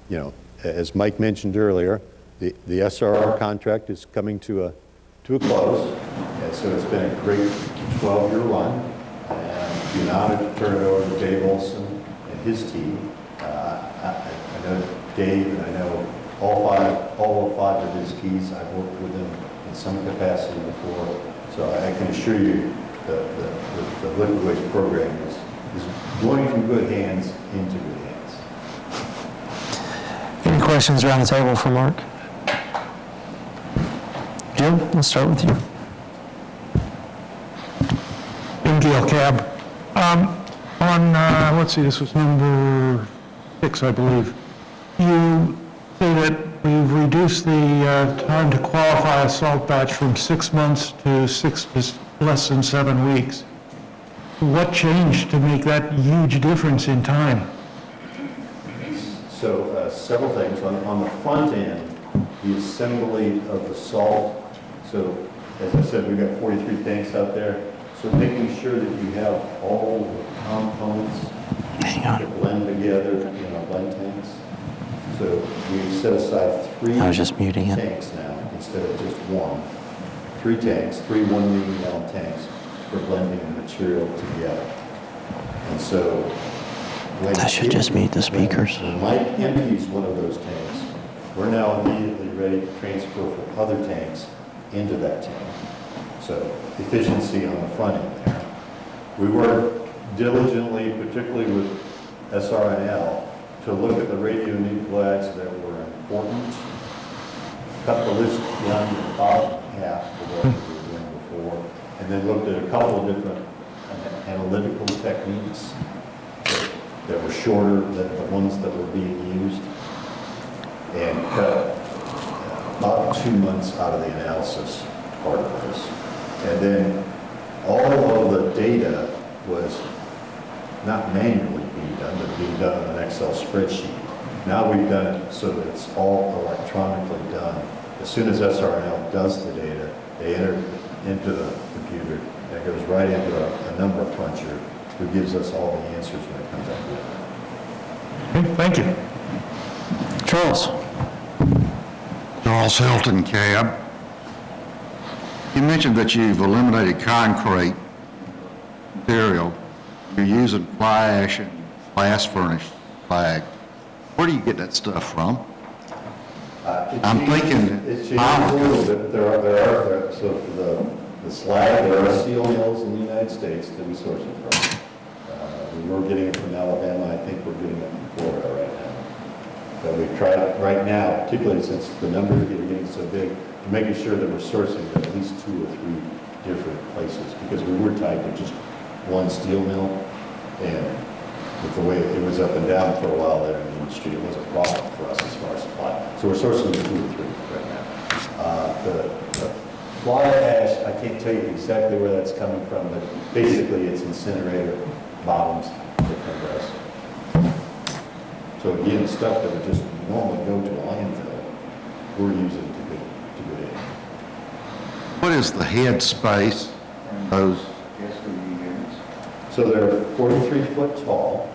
you know, as Mike mentioned earlier, the SRR contract is coming to a close, and so it's been a great 12-year run, and be honored to turn it over to Dave Olson and his team. I know Dave, and I know all five of his keys. I've worked with them in some capacity before, so I can assure you the liquid waste program is going from good hands into good hands. Any questions around the table for Mark? Jim, let's start with you. Gail Cab. Let's see, this was number 6, I believe. You say that we've reduced the time to qualify a salt batch from 6 months to less than 7 weeks. What changed to make that huge difference in time? So several things. On the front end, the assembly of the salt. So as I said, we've got 43 tanks out there. So making sure that you have all the components that blend together in our blend tanks. So we've set aside 3 tanks now instead of just 1. 3 tanks, 3 1-million-gallon tanks for blending the material together. And so when That should just meet the speakers. When Mike empties one of those tanks, we're now immediately ready to transfer from other tanks into that tank. So efficiency on the front end there. We work diligently, particularly with SRNL, to look at the radionuclides that were important, cut the list down to about half of what we were doing before, and then looked at a couple of different analytical techniques that were shorter than the ones that were being used, and cut about 2 months out of the analysis part of this. And then all of the data was not manually being done, but being done on an Excel spreadsheet. Now we've done it so that it's all electronically done. As soon as SRNL does the data, they enter it into the computer, and it goes right into a number cruncher who gives us all the answers when it comes up with it. Okay, thank you. Charles. Charles Hilton, Cab. You mentioned that you've eliminated concrete material. You're using fly ash and blast furnace slag. Where do you get that stuff from? I'm thinking it changes a little bit. There are so for the slag, there are steel mills in the United States that we source it from. We were getting it from Alabama. I think we're getting it from Florida right now. But we've tried right now, particularly since the numbers are getting so big, making sure that we're sourcing at least 2 or 3 different places, because we were tied to just one steel mill, and with the way it was up and down for a while there in the industry, it was a problem for us as far as supply. So we're sourcing 2 or 3 right now. The fly ash, I can't tell you exactly where that's coming from, but basically it's incinerator bottoms that come to us. So again, stuff that would just normally go to a landfill, we're using to good end. What is the head space in those SDU units? So they're 43 foot tall.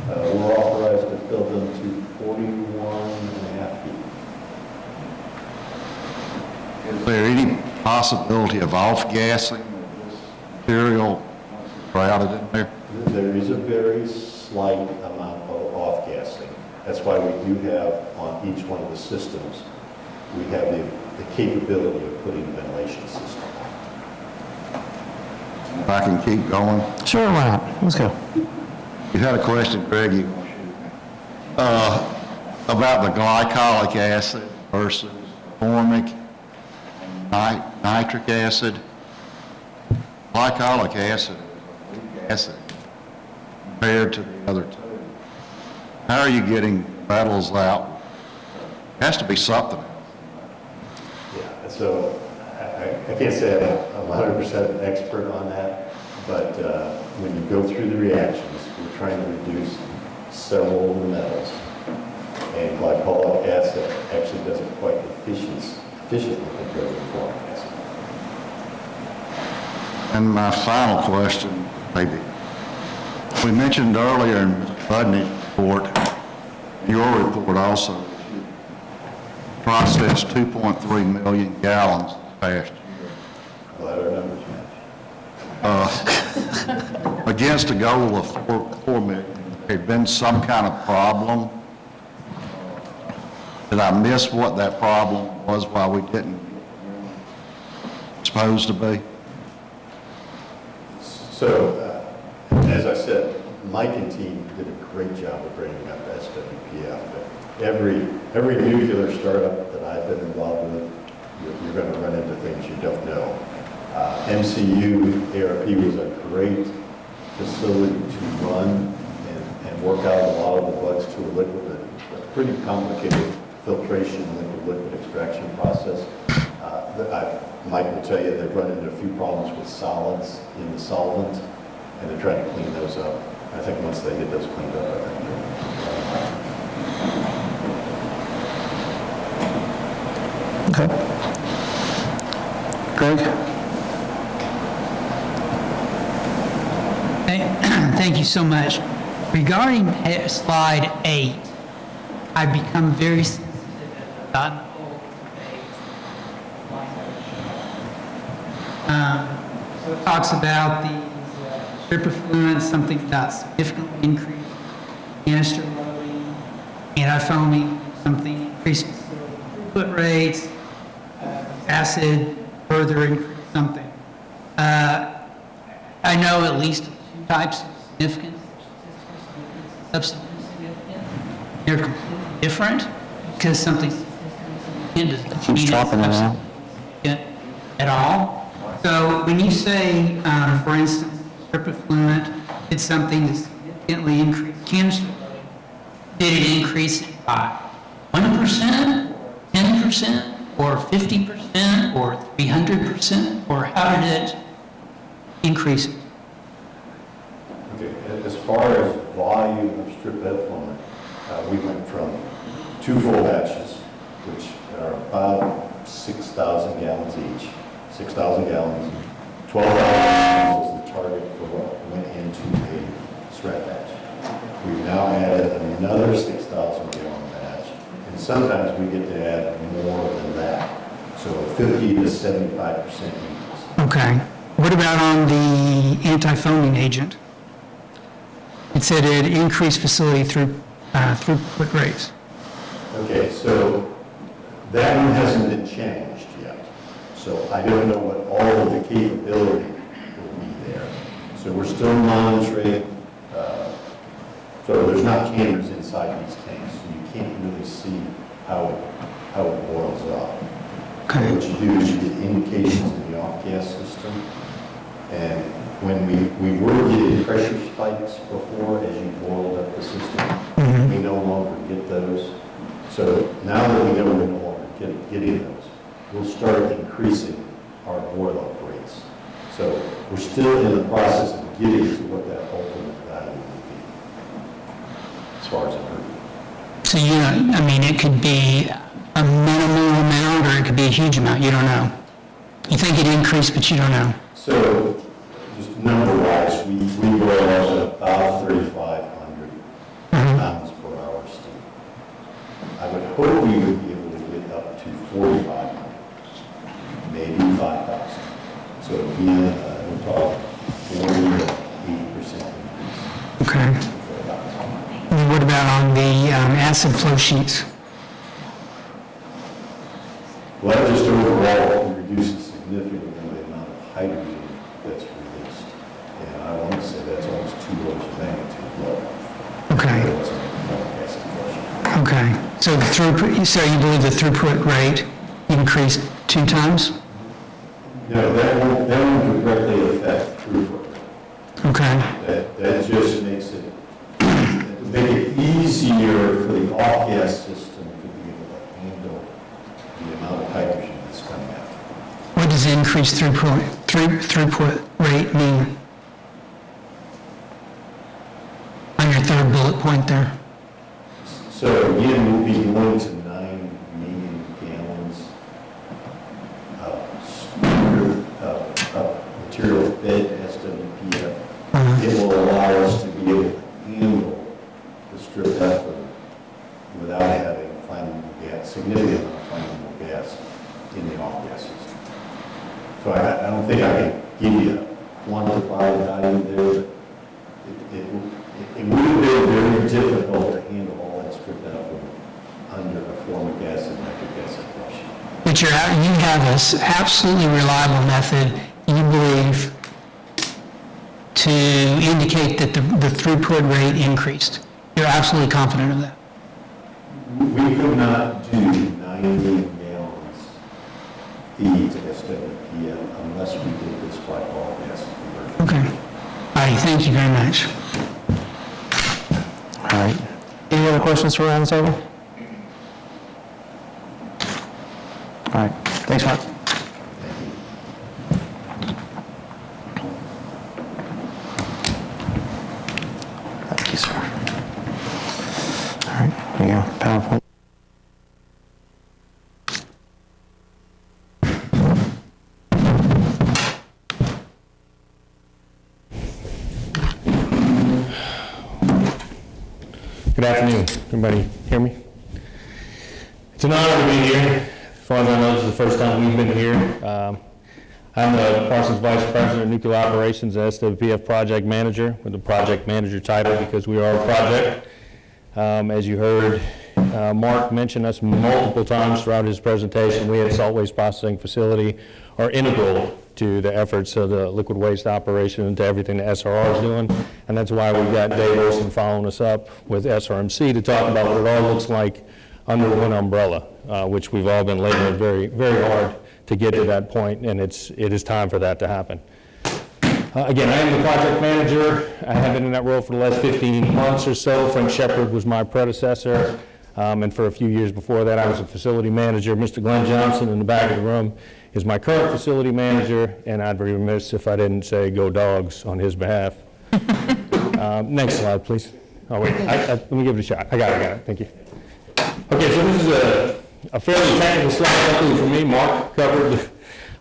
We're authorized to fill them to 41.5 feet. Is there any possibility of off-gassing of this material once it's crowded in there? There is a very slight amount of off-gassing. That's why we do have on each one of the systems, we have the capability of putting a ventilation system. If I can keep going. Sure, why not? Let's go. You had a question, Greg, you want to shoot me. About the glycolic acid versus formic and nitric acid. Glycolic acid is a weak acid compared to the other 2. How are you getting metals out? It has to be something. Yeah, so I can't say I'm 100% an expert on that, but when you go through the reactions, we're trying to reduce several of the metals. And glycolic acid actually does it quite efficiently compared to formic acid. And my final question, maybe. We mentioned earlier in Budney's report, your report also, you processed 2.3 million gallons past year. Glad our numbers match. Against a goal of 4 million, there had been some kind of problem. Did I miss what that problem was why we didn't supposed to be? So, as I said, Mike and team did a great job of bringing up Dwpf. But every nuclear startup that I've been involved with, you're going to run into things you don't know. MCU ARP was a great facility to run and work out a lot of the bugs to a liquid, a pretty complicated filtration, liquid extraction process. Mike will tell you they've run into a few problems with solids in the solvent, and they're trying to clean those up. I think once they get those cleaned up, I think Okay. Greg? Thank you so much. Regarding slide 8, I've become very sensitive about so it talks about the strip effluent, something about significantly increased canister loading, anti-foaming, something increased facility throughput rates, acid further increase something. I know at least 2 types of significant, substantive significant. They're completely different because something significant doesn't mean it's significant at all. So when you say, for instance, strip effluent, it's something that significantly increased canister loading, did it increase it by 1%, 10%, or 50%, or 300%, or how did it increase it? Okay, as far as volume of strip effluent, we went from 2 full batches, which are about 6,000 gallons each. 6,000 gallons, 12,000 gallons was the target for what went into a SRAT batch. We've now added another 6,000 gallon batch, and sometimes we get to add more than that. So 50 to 75% increase. Okay. What about on the anti-foaming agent? It said it increased facility throughput rates. Okay, so that one hasn't been changed yet. So I don't know what all of the capability will be there. So we're still monitoring. So there's not cameras inside these tanks, so you can't really see how it boils up. Okay. So what you do is you get indications in the off-gas system. And when we were getting pressure spikes before as you boiled up the system, we no longer get those. So now that we know we're no longer getting those, we'll start increasing our boil-up rates. So we're still in the process of getting to what that ultimate value will be, as far as improvement. So you know, I mean, it could be a minimal amount or it could be a huge amount. You don't know. You think it increased, but you don't know. So just number-wise, we boil at about 3,500 pounds per hour steam. I would hope we would be able to get up to 4,500, maybe 5,000. So again, we're talking 40 to 80% increase. Okay. And what about on the acid flow sheets? Well, that just overall reduces significantly the amount of hydrogen that's released. And I want to say that's almost 2 orders of magnitude lower. Okay. Okay. So the throughput, so you believe the throughput rate increased 2 times? No, that won't directly affect throughput. Okay. That just makes it easier for the off-gas system to be able to handle the amount of hydrogen that's coming out. What does increased throughput rate mean? On your third bullet point there. So again, we'll be going to 9 million gallons of material fed SWPF. It will allow us to be able to handle the strip effluent without having flammable gas, significant amount of flammable gas in the off-gas system. So I don't think I can give you a quantified value there, but it would have been very difficult to handle all that strip effluent under a formic acid, nitric acid flush. But you have an absolutely reliable method, you believe, to indicate that the throughput rate increased. You're absolutely confident of that? We could not do 9 million gallons feed to SWPF unless we did this glycolic acid conversion. Okay. All right, thank you very much. All right. Any other questions for around the table? All right. Thanks, Mark. Thank you, sir. All right. Here you go. PowerPoint. Good afternoon. Everybody hear me? It's an honor to be here. As far as I know, this is the first time we've been here. I'm the Parsons Vice President of Nuclear Operations and SWPF Project Manager with the Project Manager title because we are a project. As you heard Mark mention us multiple times throughout his presentation, we at Salt Waste Processing Facility are integral to the efforts of the liquid waste operation and to everything the SRR is doing. And that's why we've got Dave Olson following us up with SRMC to talk about what it all looks like under one umbrella, which we've all been laboring very, very hard to get to that point, and it is time for that to happen. Again, I am the project manager. I have been in that role for the last 15 months or so. Frank Shepard was my predecessor, and for a few years before that, I was a facility manager. Mr. Glenn Johnson in the back of the room is my current facility manager, and I'd be remiss if I didn't say go Dogs on his behalf. Next slide, please. Oh, wait, let me give it a shot. I got it, thank you. Okay, so this is a fairly technical slide, luckily for me. Mark covered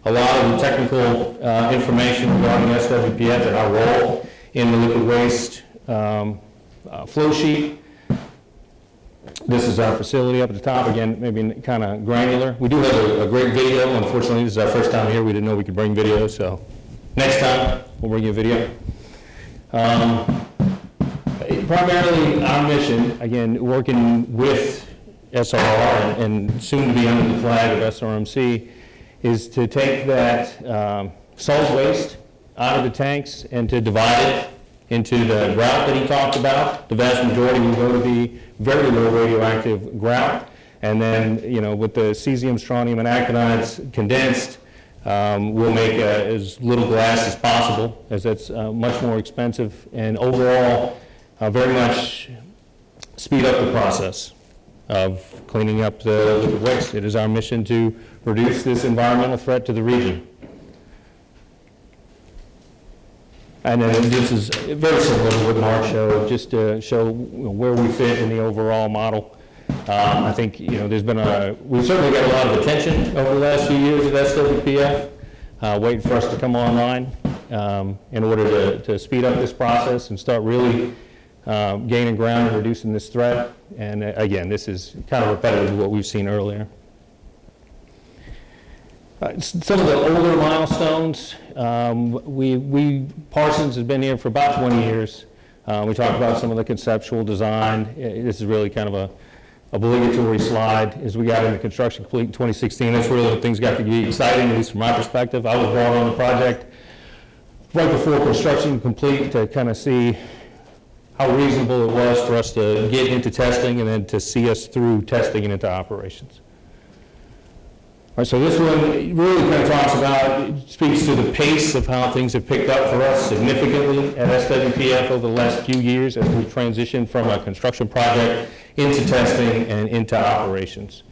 a lot of the technical information regarding SWPF and our role in the liquid waste flow sheet. This is our facility up at the top, again, maybe kind of granular. We do have a great video. Unfortunately, this is our first time here. We didn't know we could bring video, so next time we'll bring you a video. Primarily, our mission, again, working with SRR and soon to be under the flag of SRMC, is to take that solid waste out of the tanks and to divide it into the grout that he talked about. The vast majority will go to the very low radioactive grout, and then, you know, with the cesium, strontium, and actinides condensed, we'll make as little glass as possible, as that's much more expensive, and overall very much speed up the process of cleaning up the liquid waste. It is our mission to reduce this environmental threat to the region. And then this is very similar to what Mark showed, just to show where we fit in the overall model. I think, you know, we've certainly got a lot of attention over the last few years at SWPF, waiting for us to come online in order to speed up this process and start really gaining ground and reducing this threat. And again, this is kind of repetitive to what we've seen earlier. Some of the older milestones, Parsons has been here for about 20 years. We talked about some of the conceptual design. This is really kind of a obligatory slide. As we got into construction complete in 2016, that's where things got to be exciting, at least from my perspective. I was brought on the project right before construction complete to kind of see how reasonable it was for us to get into testing and then to see us through testing and into operations. All right, so this one really kind of talks about, speaks to the pace of how things have picked up for us significantly at SWPF over the last few years as we transitioned from a construction project into testing and into operations.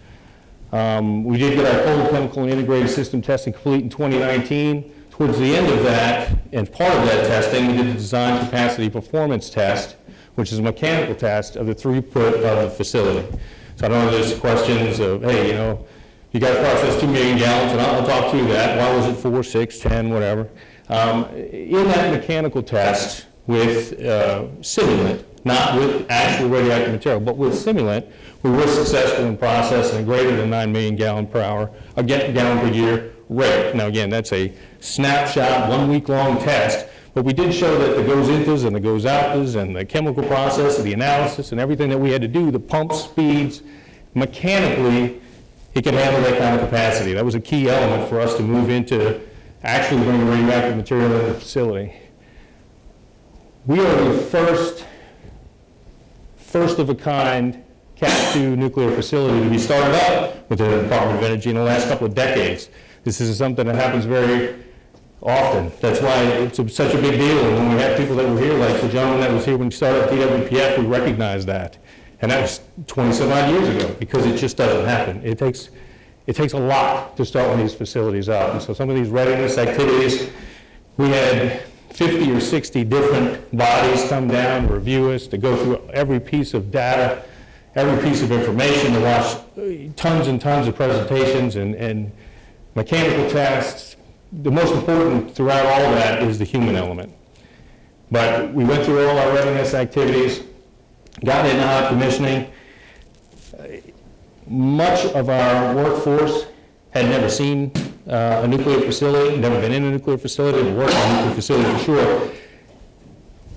We did get our cold chemical and integrated system testing complete in 2019. Towards the end of that, and part of that testing, we did the design capacity performance test, which is a mechanical test of the throughput of the facility. So I don't know if there's questions of, hey, you guys processed 2 million gallons, and I'll talk through that. Why was it 4, 6, 10, whatever? In that mechanical test with simulant, not with actual radioactive material, but with simulant, we were successful in processing a greater than 9 million gallon per year rate. Now again, that's a snapshot, 1 week long test, but we did show that the goes-intas and the goes-outas and the chemical process and the analysis and everything that we had to do, the pump speeds, mechanically, it can handle that kind of capacity. That was a key element for us to move into actually bringing radioactive material into the facility. We are the first of a kind Cat 2 nuclear facility to be started up within the Department of Energy in the last couple of decades. This is something that happens very often. That's why it's such a big deal. And when we have people that were here, like the gentleman that was here when we started up Dwpf, we recognize that. And that was 20-some odd years ago, because it just doesn't happen. It takes a lot to start one of these facilities up. And so some of these readiness activities, we had 50 or 60 different bodies come down, review us, to go through every piece of data, every piece of information, to watch tons and tons of presentations and mechanical tests. The most important throughout all of that is the human element. But we went through all our readiness activities, got into hot commissioning. Much of our workforce had never seen a nuclear facility, never been in a nuclear facility, worked in a nuclear facility for sure.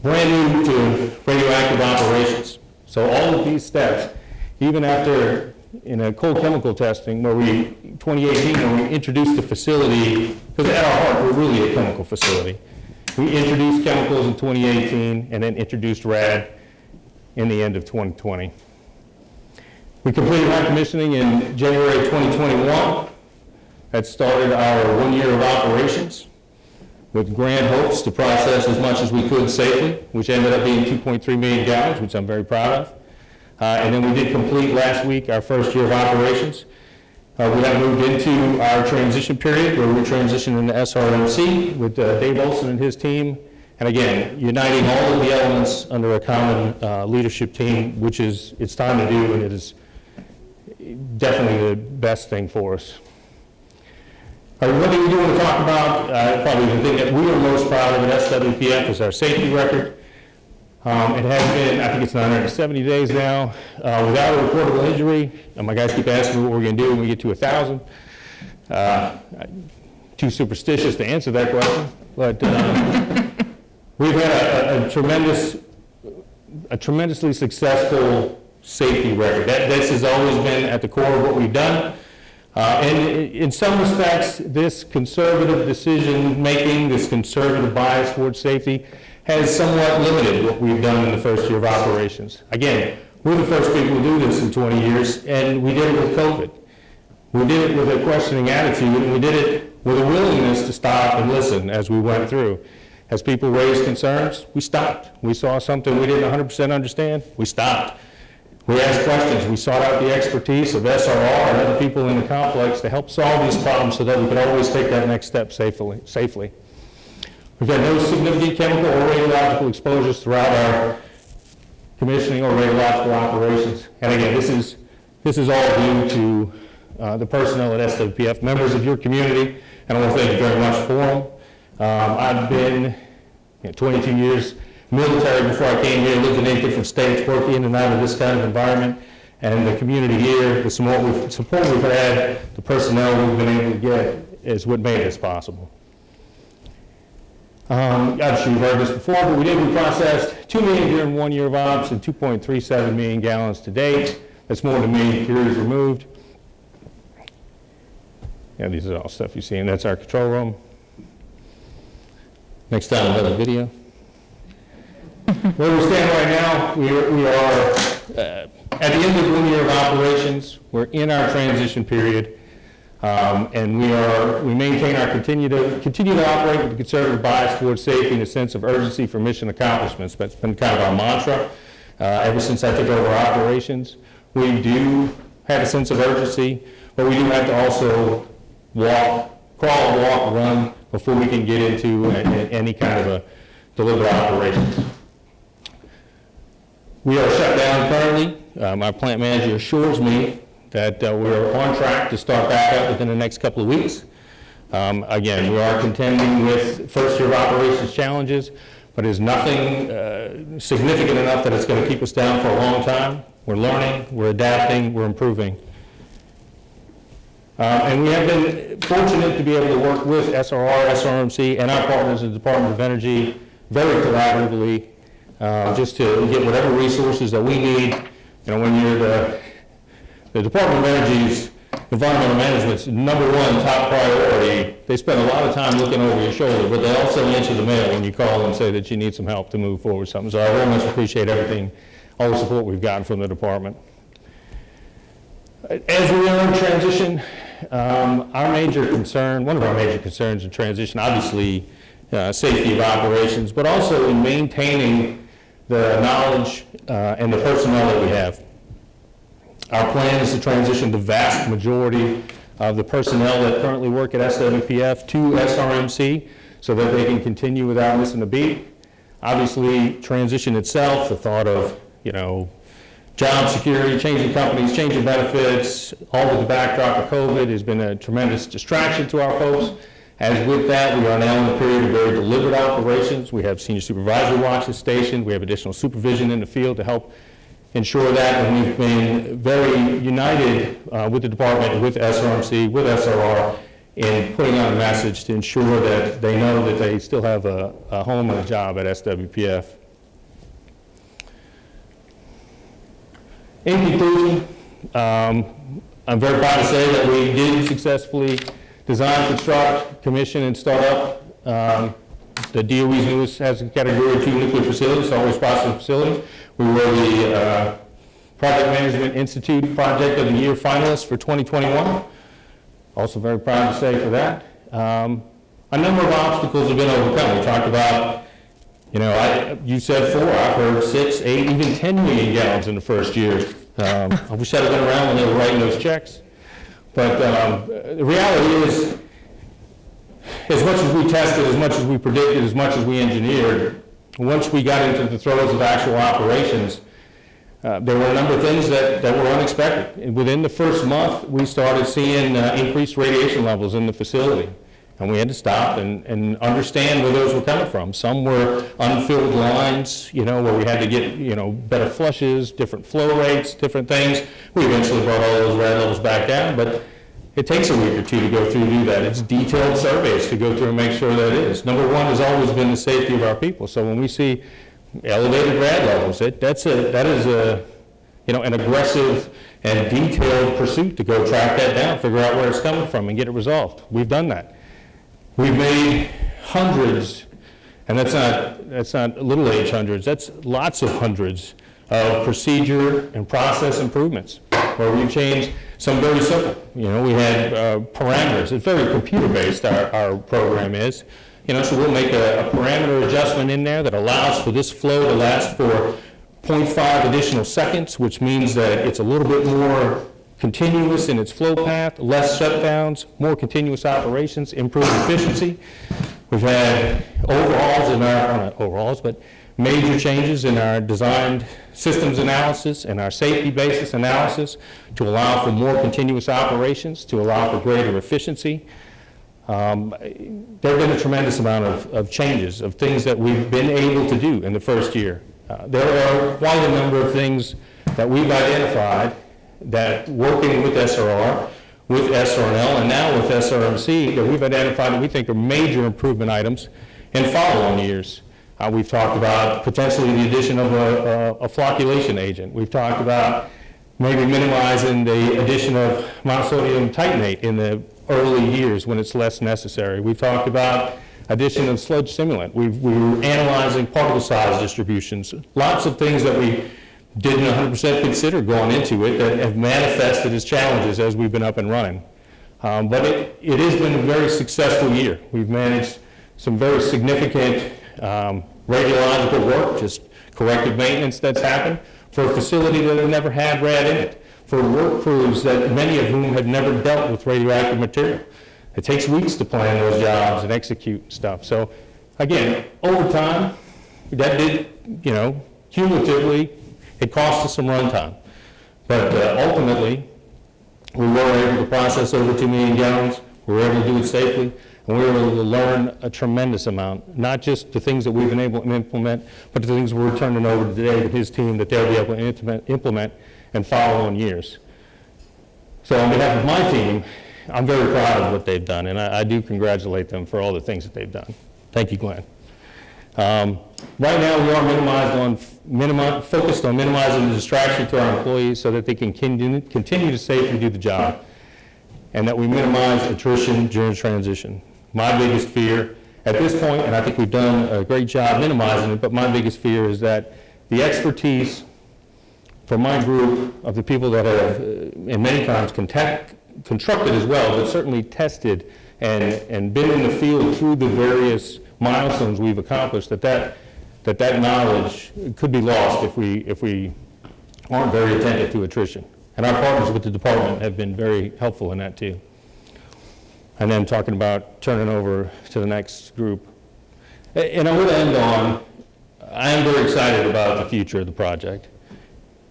Brand new to radioactive operations. So all of these steps, even after in a cold chemical testing where 2018, when we introduced the facility, because at our heart we're really a chemical facility. We introduced chemicals in 2018 and then introduced RAD in the end of 2020. We completed hot commissioning in January 2021. That started our 1 year of operations with grand hopes to process as much as we could safely, which ended up being 2.3 million gallons, which I'm very proud of. And then we did complete last week our first year of operations. We have moved into our transition period where we're transitioning into SRMC with Dave Olson and his team. And again, uniting all of the elements under a common leadership team, which is, it's time to do, and it is definitely the best thing for us. All right, what do we do want to talk about? Probably the thing that we are most proud of at SWPF is our safety record. It has been, I think it's 970 days now, without a reportable injury. And my guys keep asking me what we're going to do when we get to 1,000. Too superstitious to answer that question, but we've had a tremendously successful safety record. This has always been at the core of what we've done. And in some respects, this conservative decision-making, this conservative bias towards safety, has somewhat limited what we've done in the first year of operations. Again, we're the first people to do this in 20 years, and we did it with COVID. We did it with a questioning attitude, and we did it with a willingness to stop and listen as we went through. As people raised concerns, we stopped. We saw something we didn't 100% understand, we stopped. We asked questions. We sought out the expertise of SRR and other people in the complex to help solve these problems so that we could always take that next step safely. We've had no significant chemical or radiological exposures throughout our commissioning or radiological operations. And again, this is all due to the personnel at SWPF, members of your community, and I want to thank you very much for them. I've been 22 years military before I came here, lived in 8 different states, worked in and out of this kind of environment, and the community here, the support we've had, the personnel we've been able to get is what made this possible. I'm sure you've heard this before, but we processed 2 million during 1 year of ops and 2.37 million gallons to date. That's more than a million curies removed. Yeah, these are all stuff you see, and that's our control room. Next time we'll have a video. Where we stand right now, we are at the end of 1 year of operations. We're in our transition period. And we maintain our continue to operate with a conservative bias towards safety and a sense of urgency for mission accomplishments. That's been kind of our mantra ever since I took over operations. We do have a sense of urgency. but we do have to also crawl, walk, run before we can get into any kind of a delivered operations. We are shut down currently. My plant manager assures me that we're on track to start back up within the next couple of weeks. Again, we are contending with first year of operations challenges, but it's nothing significant enough that it's going to keep us down for a long time. We're learning, we're adapting, we're improving. And we have been fortunate to be able to work with SRR, SRMC, and our partners in the Department of Energy very collaboratively, just to get whatever resources that we need. You know, when you're the Department of Energy's environmental management's #1 top priority, they spend a lot of time looking over your shoulder, but they also answer the mail when you call and say that you need some help to move forward with something. So I very much appreciate everything, all the support we've gotten from the department. As we are in transition, our major concern, one of our major concerns in transition, obviously safety of operations, but also in maintaining the knowledge and the personnel that we have. Our plan is to transition the vast majority of the personnel that currently work at SWPF to SRMC so that they can continue without missing a beat. Obviously, transition itself, the thought of, you know, job security, changing companies, changing benefits, all with the backdrop of COVID has been a tremendous distraction to our folks. As with that, we are now in the period of very deliberate operations. We have senior supervisory watches stationed. We have additional supervision in the field to help ensure that, and we've been very united with the department, with SRMC, with SRR, in putting out a message to ensure that they know that they still have a home and a job at SWPF. In conclusion, I'm very proud to say that we did successfully design, construct, commission, and start up the DOE's newest has a Category 2 nuclear facility, solid waste processing facility. We were the Project Management Institute Project of the Year finalists for 2021. Also very proud to say for that. A number of obstacles have been overcome. We talked about, you know, you said 4, I've heard 6, 8, even 10 million gallons in the first year. I wish I'd have been around when they were writing those checks. But the reality is, as much as we tested, as much as we predicted, as much as we engineered, once we got into the throes of actual operations, there were a number of things that were unexpected. And within the first month, we started seeing increased radiation levels in the facility. And we had to stop and understand where those were coming from. Some were unfilled lines, you know, where we had to get, you know, better flushes, different flow rates, different things. We eventually brought all those rad levels back down, but it takes a week or two to go through and do that. It's detailed surveys to go through and make sure that it is. Number 1 has always been the safety of our people. So when we see elevated rad levels, that is a, you know, an aggressive and detailed pursuit to go track that down, figure out where it's coming from, and get it resolved. We've done that. We've made hundreds, and that's not little h hundreds, that's lots of hundreds of procedure and process improvements where we've changed some very simple. You know, we had parameters. It's very computer-based, our program is. You know, so we'll make a parameter adjustment in there that allows for this flow to last for 0.5 additional seconds, which means that it's a little bit more continuous in its flow path, less shutdowns, more continuous operations, improved efficiency. We've had overhauls in our, not overhauls, but major changes in our designed systems analysis and our safety basis analysis to allow for more continuous operations, to allow for greater efficiency. There have been a tremendous amount of changes, of things that we've been able to do in the first year. There are quite a number of things that we've identified that working with SRR, with SRNL, and now with SRMC, that we've identified that we think are major improvement items in follow-on years. We've talked about potentially the addition of a flocculation agent. We've talked about maybe minimizing the addition of monosodium titanate in the early years when it's less necessary. We've talked about addition of sludge simulant. We're analyzing particle size distributions. Lots of things that we didn't 100% consider going into it that have manifested as challenges as we've been up and running. But it has been a very successful year. We've managed some very significant radiological work, just corrective maintenance that's happened for a facility that had never had rad in it. for work crews that many of whom had never dealt with radioactive material. It takes weeks to plan those jobs and execute stuff. So again, over time, that did, cumulatively, it cost us some runtime. But ultimately, we were able to process over 2 million gallons. We were able to do it safely. And we were able to learn a tremendous amount, not just the things that we've been able to implement, but the things we're turning over today to his team that they'll be able to implement and follow on years. So on behalf of my team, I'm very proud of what they've done, and I do congratulate them for all the things that they've done. Thank you, Glenn. Right now, we are focused on minimizing the distraction to our employees so that they can continue to safely do the job, and that we minimize attrition during transition. My biggest fear at this point, and I think we've done a great job minimizing it, but my biggest fear is that the expertise from my group of the people that have, in many times, constructed as well, but certainly tested and been in the field through the various milestones we've accomplished, that knowledge could be lost if we aren't very attentive to attrition. And our partners with the department have been very helpful in that too. And then talking about turning over to the next group. And I would end on, I am very excited about the future of the project.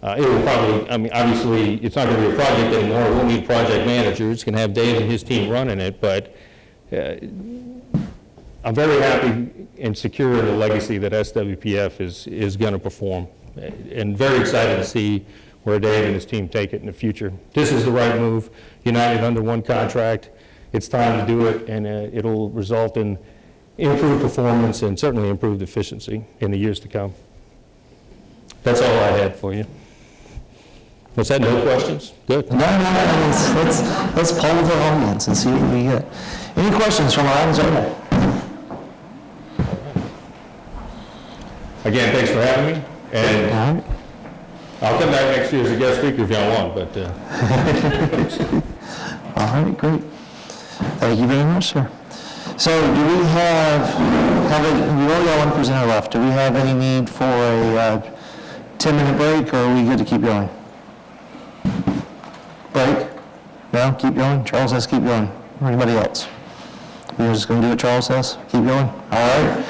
It will probably, obviously, it's not going to be a project anymore. We'll need project managers, can have Dave and his team running it, but I'm very happy and secure in the legacy that SWPF is going to perform, and very excited to see where Dave and his team take it in the future. This is the right move, united under one contract. It's time to do it, and it'll result in improved performance and certainly improved efficiency in the years to come. That's all I had for you. Was that no questions? Good. No, let's poll the audience and see what we get. Any questions from our audience? Again, thanks for having me, and I'll come back next year as a guest speaker if y'all want, but. All right, great. Thank you very much, sir. So do we have we only got one presenter left. Do we have any need for a 10-minute break, or are we good to keep going? Break? No? Keep going? Charles says keep going. Or anybody else? We're just going to do what Charles says? Keep going? All right.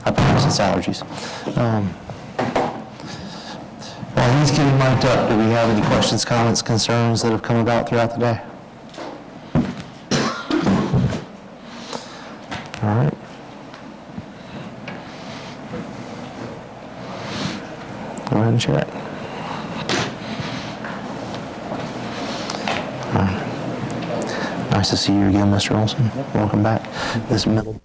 I promise it's allergies. While he's getting mic'd up, do we have any questions, comments, concerns that have come about throughout the day? All right. Go ahead and chat. Nice to see you again, Mr. Olson. Welcome back. This middle.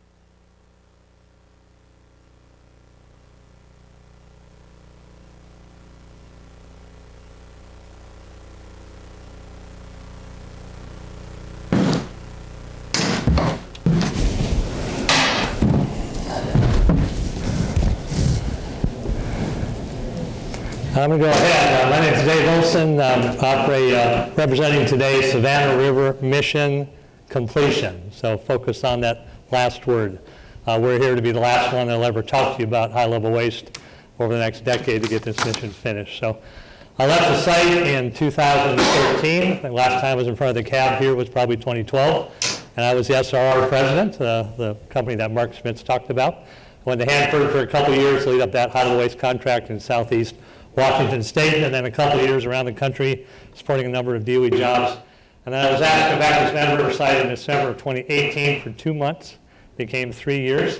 I'm going to go ahead. My name is Dave Olson. I'm representing today Savannah River mission completion. So focus on that last word. We're here to be the last one that'll ever talk to you about high-level waste over the next decade to get this mission finished. So I left the site in 2013. The last time I was in front of the cab here was probably 2012. And I was the SRR president, the company that Mark Schmitz talked about. I went to Hanford for a couple of years to lead up that high-level waste contract in Southeast Washington State, and then a couple of years around the country supporting a number of DOE jobs. And then I was asked to come back to Savannah Riverside in December of 2018 for 2 months. Became 3 years,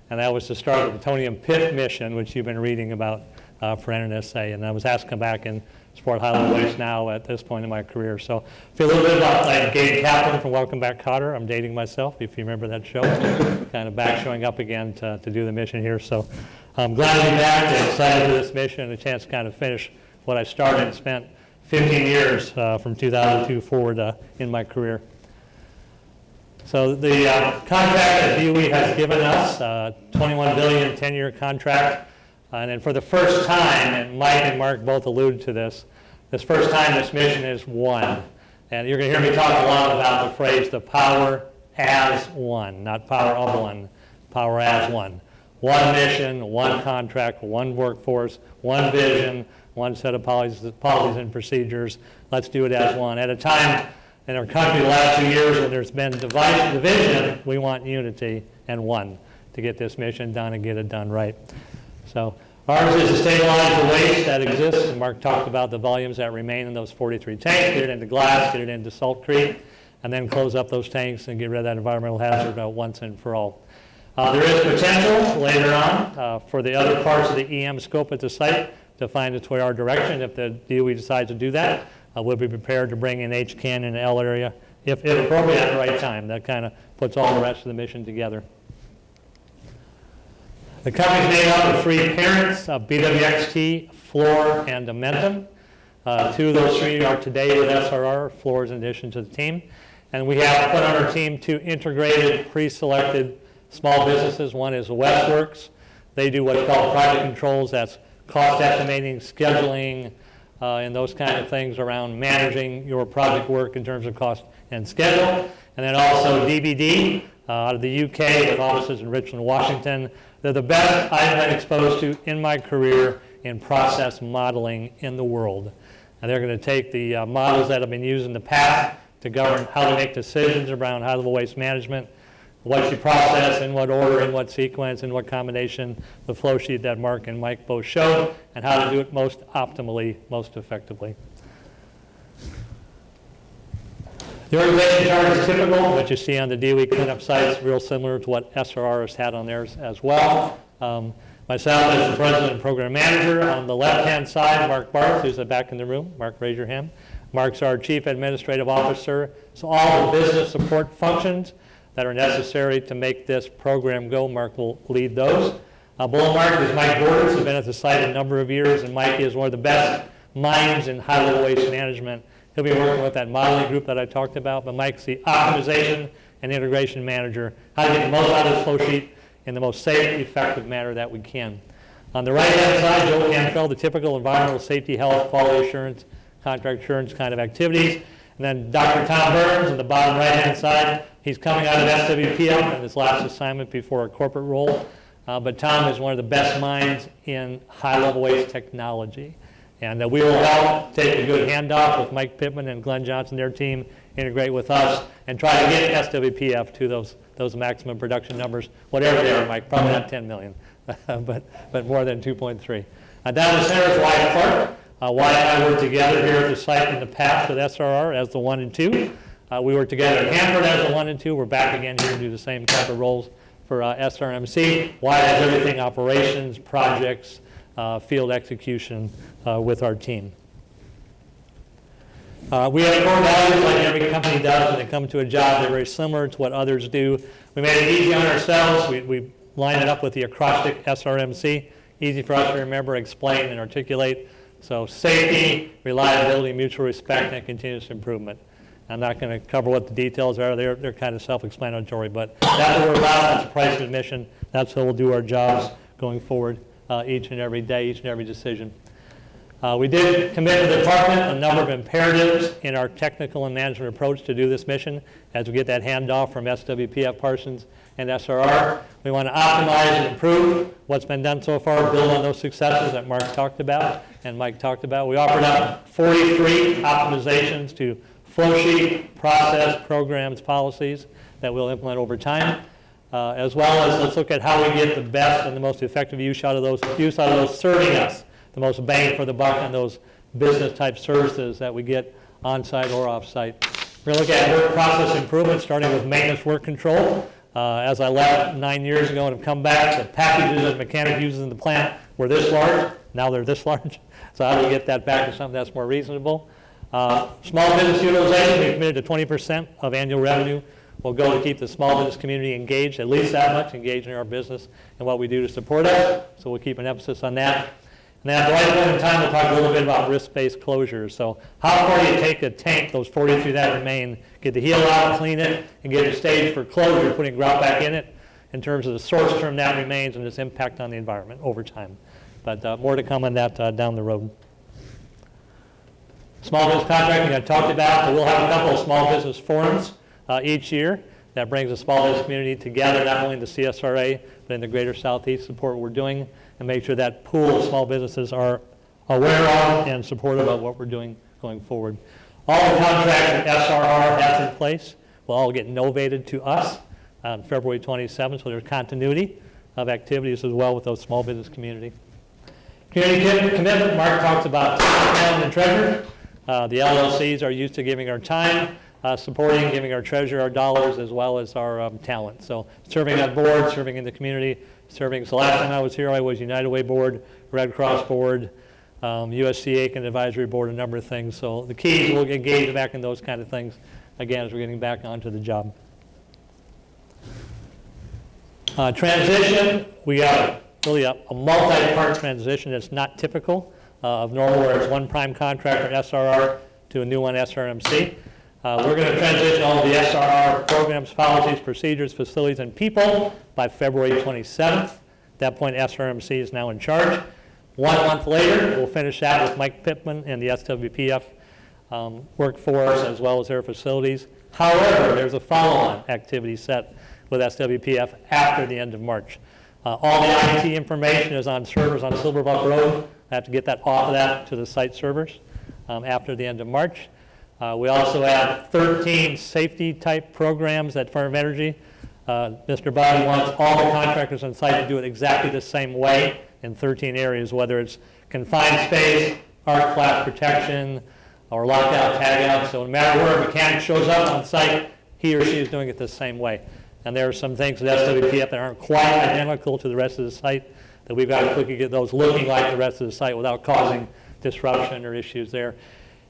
and that was to start the plutonium pit mission, which you've been reading about for NNSA. And I was asked to come back and support high-level waste now at this point in my career. So I feel a little bit about like Gabe Kaplan from Welcome Back, Kotter. I'm dating myself, if you remember that show. Kind of back showing up again to do the mission here. So I'm glad to be back and excited for this mission and a chance to kind of finish what I started and spent 15 years from 2002 forward in my career. So the contract that DOE has given us, $21 billion 10-year contract, and then for the first time, and Mike and Mark both alluded to this first time this mission is won. And you're going to hear me talk a lot about the phrase, the power as one, not power of one, power as one. one mission, one contract, one workforce, one vision, one set of policies and procedures. Let's do it as one. At a time in our country the last 2 years when there's been division, we want unity and one to get this mission done and get it done right. So ours is to stabilize the waste that exists, and Mark talked about the volumes that remain in those 43 tanks, get it into glass, get it into Salt Creek, and then close up those tanks and get rid of that environmental hazard once and for all. There is potential later on for the other parts of the EM scope at the site to find its way our direction. If the DOE decides to do that, we'll be prepared to bring in HCAN in the L area if appropriate at the right time. That kind of puts all the rest of the mission together. The company's made up of 3 parents, BWXT, Fluor, and Amentum. 2 of those 3 are today with SRR, Fluor is in addition to the team. And we have put on our team 2 integrated, pre-selected small businesses. One is Westworks. They do what's called project controls. That's cost estimating, scheduling, and those kind of things around managing your project work in terms of cost and schedule. And then also DBD out of the UK with offices in Richland, Washington. They're the best I've been exposed to in my career in process modeling in the world. And they're going to take the models that have been used in the past to govern how to make decisions around high-level waste management, what you process, in what order, in what sequence, in what combination, the flow sheet that Mark and Mike both showed, and how to do it most optimally, most effectively. The organization chart is typical. What you see on the DOE cleanup sites, real similar to what SRR has had on theirs as well. Myself as the president and program manager. On the left-hand side, Mark Barth, who's back in the room. Mark, raise your hand. Mark's our chief administrative officer. So all the business support functions that are necessary to make this program go, Mark will lead those. Below Mark is Mike Borders, who's been at the site a number of years, and Mike is one of the best minds in high-level waste management. He'll be working with that modeling group that I talked about, but Mike's the optimization and integration manager, how to get the most out of this flow sheet in the most safe, effective manner that we can. On the right-hand side, Joe Cantrell, the typical environmental safety, health, quality assurance, contract assurance kind of activities. And then Dr. Tom Burns on the bottom right-hand side, he's coming out of SWPF in his last assignment before a corporate role. But Tom is one of the best minds in high-level waste technology. And we will help take a good handoff with Mike Pittman and Glenn Johnson, their team, integrate with us, and try to get SWPF to those maximum production numbers, whatever they are, Mike, probably not 10 million, but more than 2.3. Down the center is Wyatt Clark. Wyatt and I worked together here at the site in the past with SRR as the 1 and 2. We worked together at Hanford as the 1 and 2. We're back again here to do the same type of roles for SRMC. Wyatt has everything, operations, projects, field execution with our team. We have core values like every company does when they come to a job. They're very similar to what others do. We made it easy on ourselves. We line it up with the acrostic SRMC. Easy for us to remember, explain, and articulate. So safety, reliability, mutual respect, and continuous improvement. I'm not going to cover what the details are. They're kind of self-explanatory, but that's what we're about. That's the price of admission. That's how we'll do our jobs going forward each and every day, each and every decision. We did commit to the department a number of imperatives in our technical and management approach to do this mission as we get that handoff from SWPF Parsons and SRR. We want to optimize and improve what's been done so far, build on those successes that Mark talked about and Mike talked about. We offered up 43 optimizations to flow sheet, process, programs, policies that we'll implement over time, as well as let's look at how we get the best and the most effective use out of those serving us the most bang for the buck on those business type services that we get on-site or off-site. We're going to look at work process improvement, starting with maintenance work control. As I left 9 years ago and have come back, the packages that a mechanic uses in the plant were this large. Now they're this large. So how do we get that back to something that's more reasonable? Small business utilization, we've committed to 20% of annual revenue. We'll go to keep the small business community engaged, at least that much, engaged in our business and what we do to support us. So we'll keep an emphasis on that. And then at the right point in time, we'll talk a little bit about risk-based closures. So how far do you take a tank, those 43 that remain, get the heel out, clean it, and get it staged for closure, putting grout back in it, in terms of the source term that remains and its impact on the environment over time. But more to come on that down the road. Small business contracting I talked about, but we'll have a couple of small business forums each year. that brings the small business community together, not only in the CSRA, but in the greater Southeast, support what we're doing, and make sure that pool of small businesses are aware of and supportive of what we're doing going forward. All the contracts that SRR has in place will all get novated to us on February 27th, so there's continuity of activities as well with those small business community. Community commitment, Mark talks about talent and treasure. The LLCs are used to giving our time, supporting, giving our treasure, our dollars, as well as our talent. So serving on board, serving in the community, serving. So last time I was here, I was United Way Board, Red Cross Board, USC Aiken Advisory Board, a number of things. So the key is we'll engage back in those kind of things, again, as we're getting back onto the job. Transition, we got really a multi-part transition that's not typical of normal, where it's one prime contractor, SRR, to a new one, SRMC. We're going to transition all of the SRR programs, policies, procedures, facilities, and people by February 27th. At that point, SRMC is now in charge. 1 month later, we'll finish that with Mike Pittman and the SWPF workforce, as well as their facilities. However, there's a follow-on activity set with SWPF after the end of March. All the IT information is on servers on Silver Bluff Road. I have to get that off of that to the site servers after the end of March. We also have 13 safety type programs at Department of Energy. Mr. Bobby wants all the contractors on site to do it exactly the same way in 13 areas, whether it's confined space, arc flash protection, or lockout, tagout. So no matter where a mechanic shows up on site, he or she is doing it the same way. And there are some things at SWPF that aren't quite identical to the rest of the site that we've got to quickly get those looking like the rest of the site without causing disruption or issues there.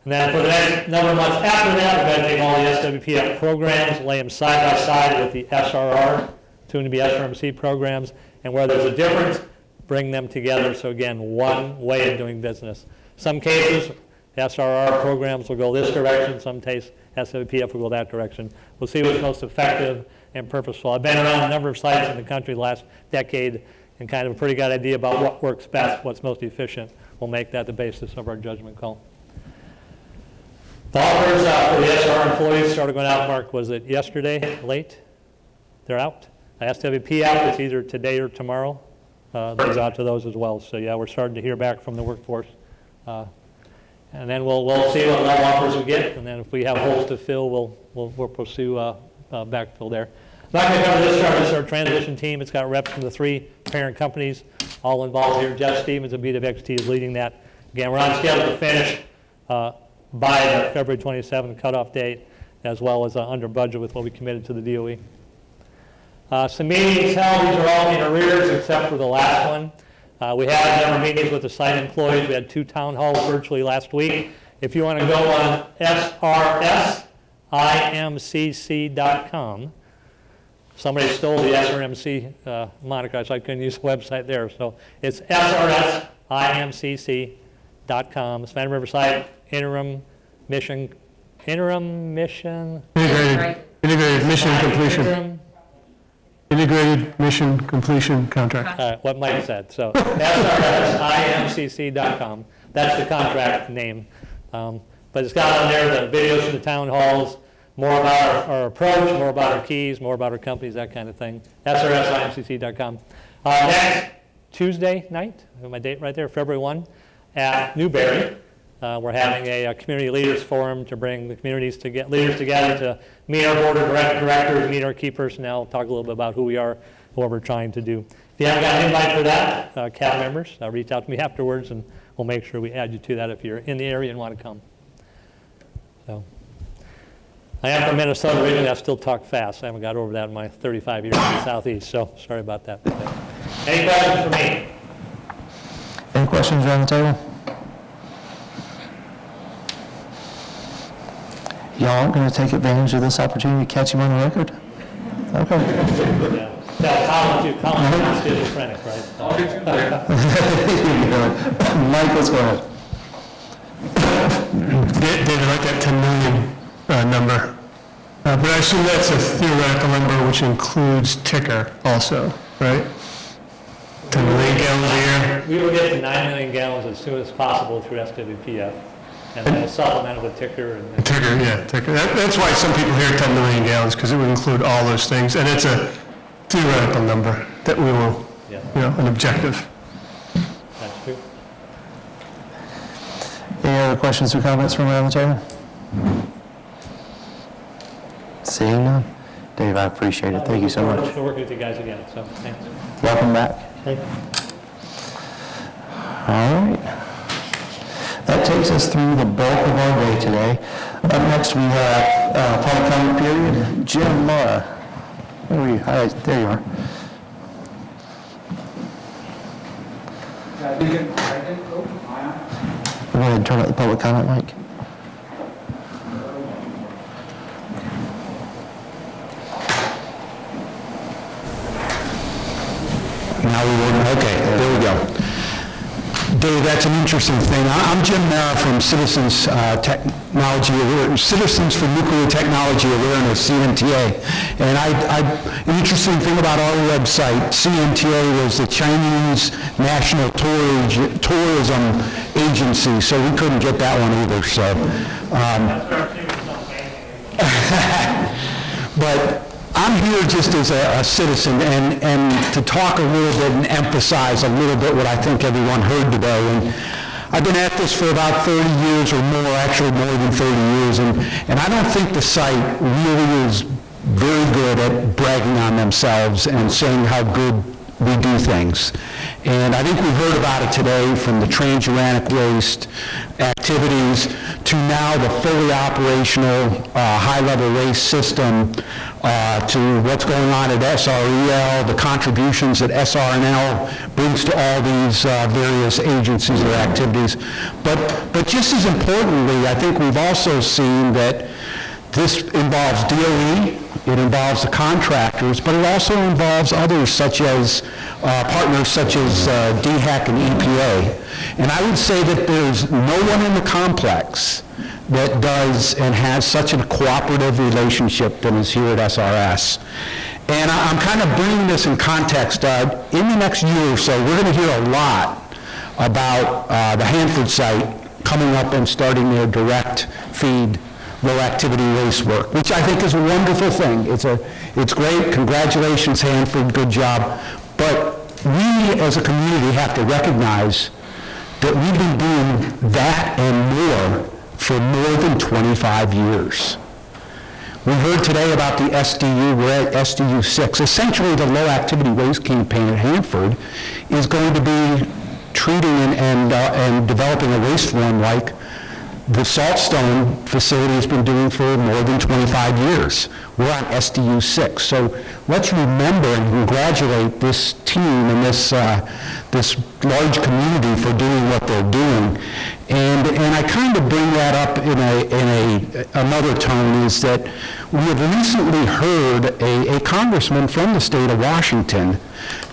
And then for the next number of months after that, we're going to take all the SWPF programs, lay them side by side with the SRR, soon to be SRMC programs, and where there's a difference, bring them together. So again, one way of doing business. Some cases, SRR programs will go this direction. Some cases, SWPF will go that direction. We'll see what's most effective and purposeful. I've been around a number of sites in the country the last decade and kind of a pretty good idea about what works best, what's most efficient. We'll make that the basis of our judgment call. The offers for the SR employees started going out, Mark, was it yesterday, late? They're out. SWPF, it's either today or tomorrow. Goes out to those as well. So yeah, we're starting to hear back from the workforce. And then we'll see what level offers we get, and then if we have holes to fill, we'll pursue backfill there. I'm not going to cover this chart. This is our transition team. It's got reps from the 3 parent companies all involved here. Jeff Stevens of BWXT is leading that. Again, we're on schedule to finish by the February 27th cutoff date, as well as under budget with what we committed to the DOE. Some meetings held. These are all in arrears except for the last one. We had a number of meetings with the site employees. We had 2 town halls virtually last week. If you want to go on srsimcc.com, somebody stole the SRMC moniker, so I couldn't use the website there. So it's srsimcc.com. Savannah Riverside Integrated Mission Completion. Integrated Mission Completion Contract. What Mike said. So srsimcc.com. That's the contract name. But it's got on there the videos from the town halls, more about our approach, more about our keys, more about our companies, that kind of thing. srsimcc.com. Next Tuesday night, I have my date right there, February 1, at Newberry. We're having a community leaders forum to bring the communities to get leaders together to meet our board of directors, meet our key personnel, talk a little bit about who we are, what we're trying to do. If you haven't got an invite for that, CAB members, reach out to me afterwards and we'll make sure we add you to that if you're in the area and want to come. So, I am from Minnesota originally. I still talk fast. I haven't got over that in my 35 years in the Southeast, so sorry about that. Any questions for me? Any questions around the table? Y'all aren't going to take advantage of this opportunity to catch him on the record? Okay. Colin, not schizophrenic, right? I'll get you there. Mike, let's go ahead. David, I like that 10 million number. But I assume that's a theoretical number which includes ticker also, right? 10 million gallons a year? We will get to 9 million gallons as soon as possible through SWPF. And then we'll supplement it with ticker and. Ticker, yeah, ticker. That's why some people hear 10 million gallons, because it would include all those things, and it's a theoretical number that we will, an objective. That's true. Any other questions or comments from around the table? Seeing none. Dave, I appreciate it. Thank you so much. We're working with you guys again, so thanks. Welcome back. Thank you. All right. That takes us through the bulk of our day today. Up next, we have public comment period. Jim, where are you? Hi, there you are. Go ahead and turn up the public comment mic. Now we work, okay, there we go. Dave, that's an interesting thing. I'm Jim Mara from Citizens Citizens for Nuclear Technology Awareness, CNTA. And an interesting thing about our website, CNTA was the Chinese National Tourism Agency, so we couldn't get that one either. So, but I'm here just as a citizen and to talk a little bit and emphasize a little bit what I think everyone heard today. And I've been at this for about 30 years or more, actually more than 30 years, and I don't think the site really is very good at bragging on themselves and saying how good we do things. And I think we heard about it today, from the transuranic waste activities to now the fully operational high-level waste system, to what's going on at SREL, the contributions that SRNL brings to all these various agencies or activities. But just as importantly, I think we've also seen that this involves DOE, it involves the contractors, but it also involves others such as partners such as DHEC and EPA. And I would say that there's no one in the complex that does and has such a cooperative relationship than is here at SRS. And I'm kind of bringing this in context. In the next year or so, we're going to hear a lot about the Hanford site coming up and starting their direct feed low activity waste work, which I think is a wonderful thing. It's great. Congratulations, Hanford. Good job. But we as a community have to recognize that we've been doing that and more for more than 25 years. We heard today about the SDU. We're at SDU 6. Essentially, the low activity waste campaign at Hanford is going to be treating and developing a waste form like the Saltstone facility has been doing for more than 25 years. We're on SDU 6. So let's remember and congratulate this team and this large community for doing what they're doing. And I kind of bring that up in another tone, is that we have recently heard a congressman from the state of Washington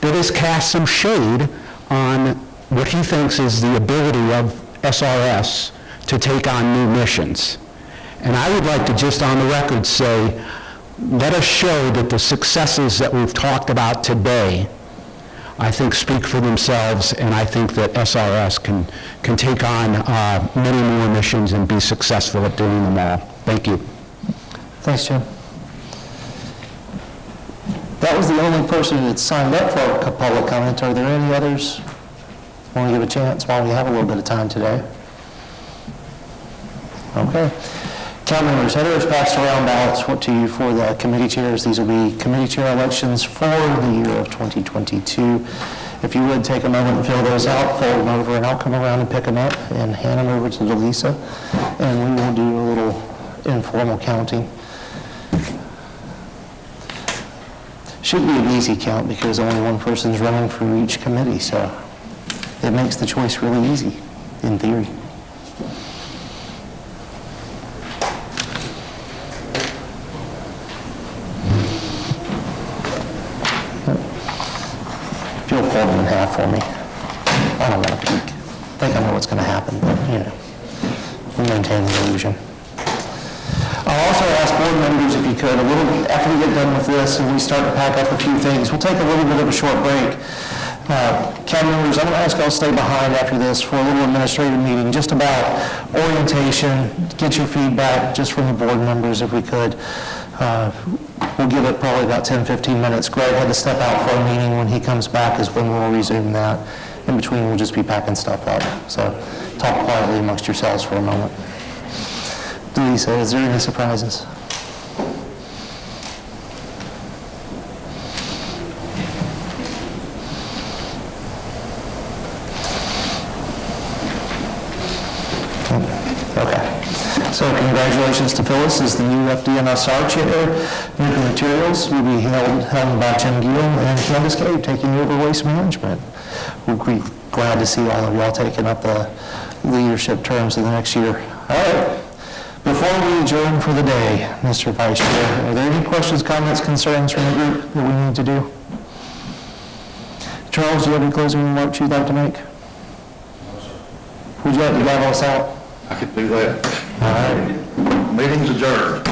that has cast some shade on what he thinks is the ability of SRS to take on new missions. And I would like to just on the record say, let us show that the successes that we've talked about today, I think, speak for themselves, and I think that SRS can take on many more missions and be successful at doing them all. Thank you. Thanks, Jim. That was the only person that signed up for a public comment. Are there any others? Want to give a chance while we have a little bit of time today? Okay. Council members, Heather has passed around ballots to you for the committee chairs. These will be committee chair elections for the year of 2022. If you would take a moment and fill those out, fold them over, and I'll come around and pick them up and hand them over to Delisa, and we will do a little informal counting. Should be an easy count because only one person's running for each committee, so it makes the choice really easy, in theory. If you'll fold them in half for me. I don't want to peek. I think I know what's going to happen, but, we'll maintain the illusion. I'll also ask board members, if you could, after we get done with this and we start to pack up a few things, we'll take a little bit of a short break. County members, I'm going to ask y'all to stay behind after this for a little administrative meeting, just about orientation, get your feedback just from the board members if we could. We'll give it probably about 10, 15 minutes. Greg had to step out for a meeting. When he comes back is when we'll resume that. In between, we'll just be packing stuff up. So talk quietly amongst yourselves for a moment. Lisa, is there any surprises? Okay. So congratulations to Phyllis as the new FDNSR chair. Nuclear Materials will be held by Jim Gill and Candace Cave taking over waste management. We'll be glad to see all of y'all taking up the leadership terms in the next year. All right. Before we adjourn for the day, Mr. Vice Chair, are there any questions, comments, concerns from the group that we need to do? Charles, do you have any closing remarks you'd like to make? No, sir. Would you like to gavel us out? I could do that. All right. Meeting's adjourned.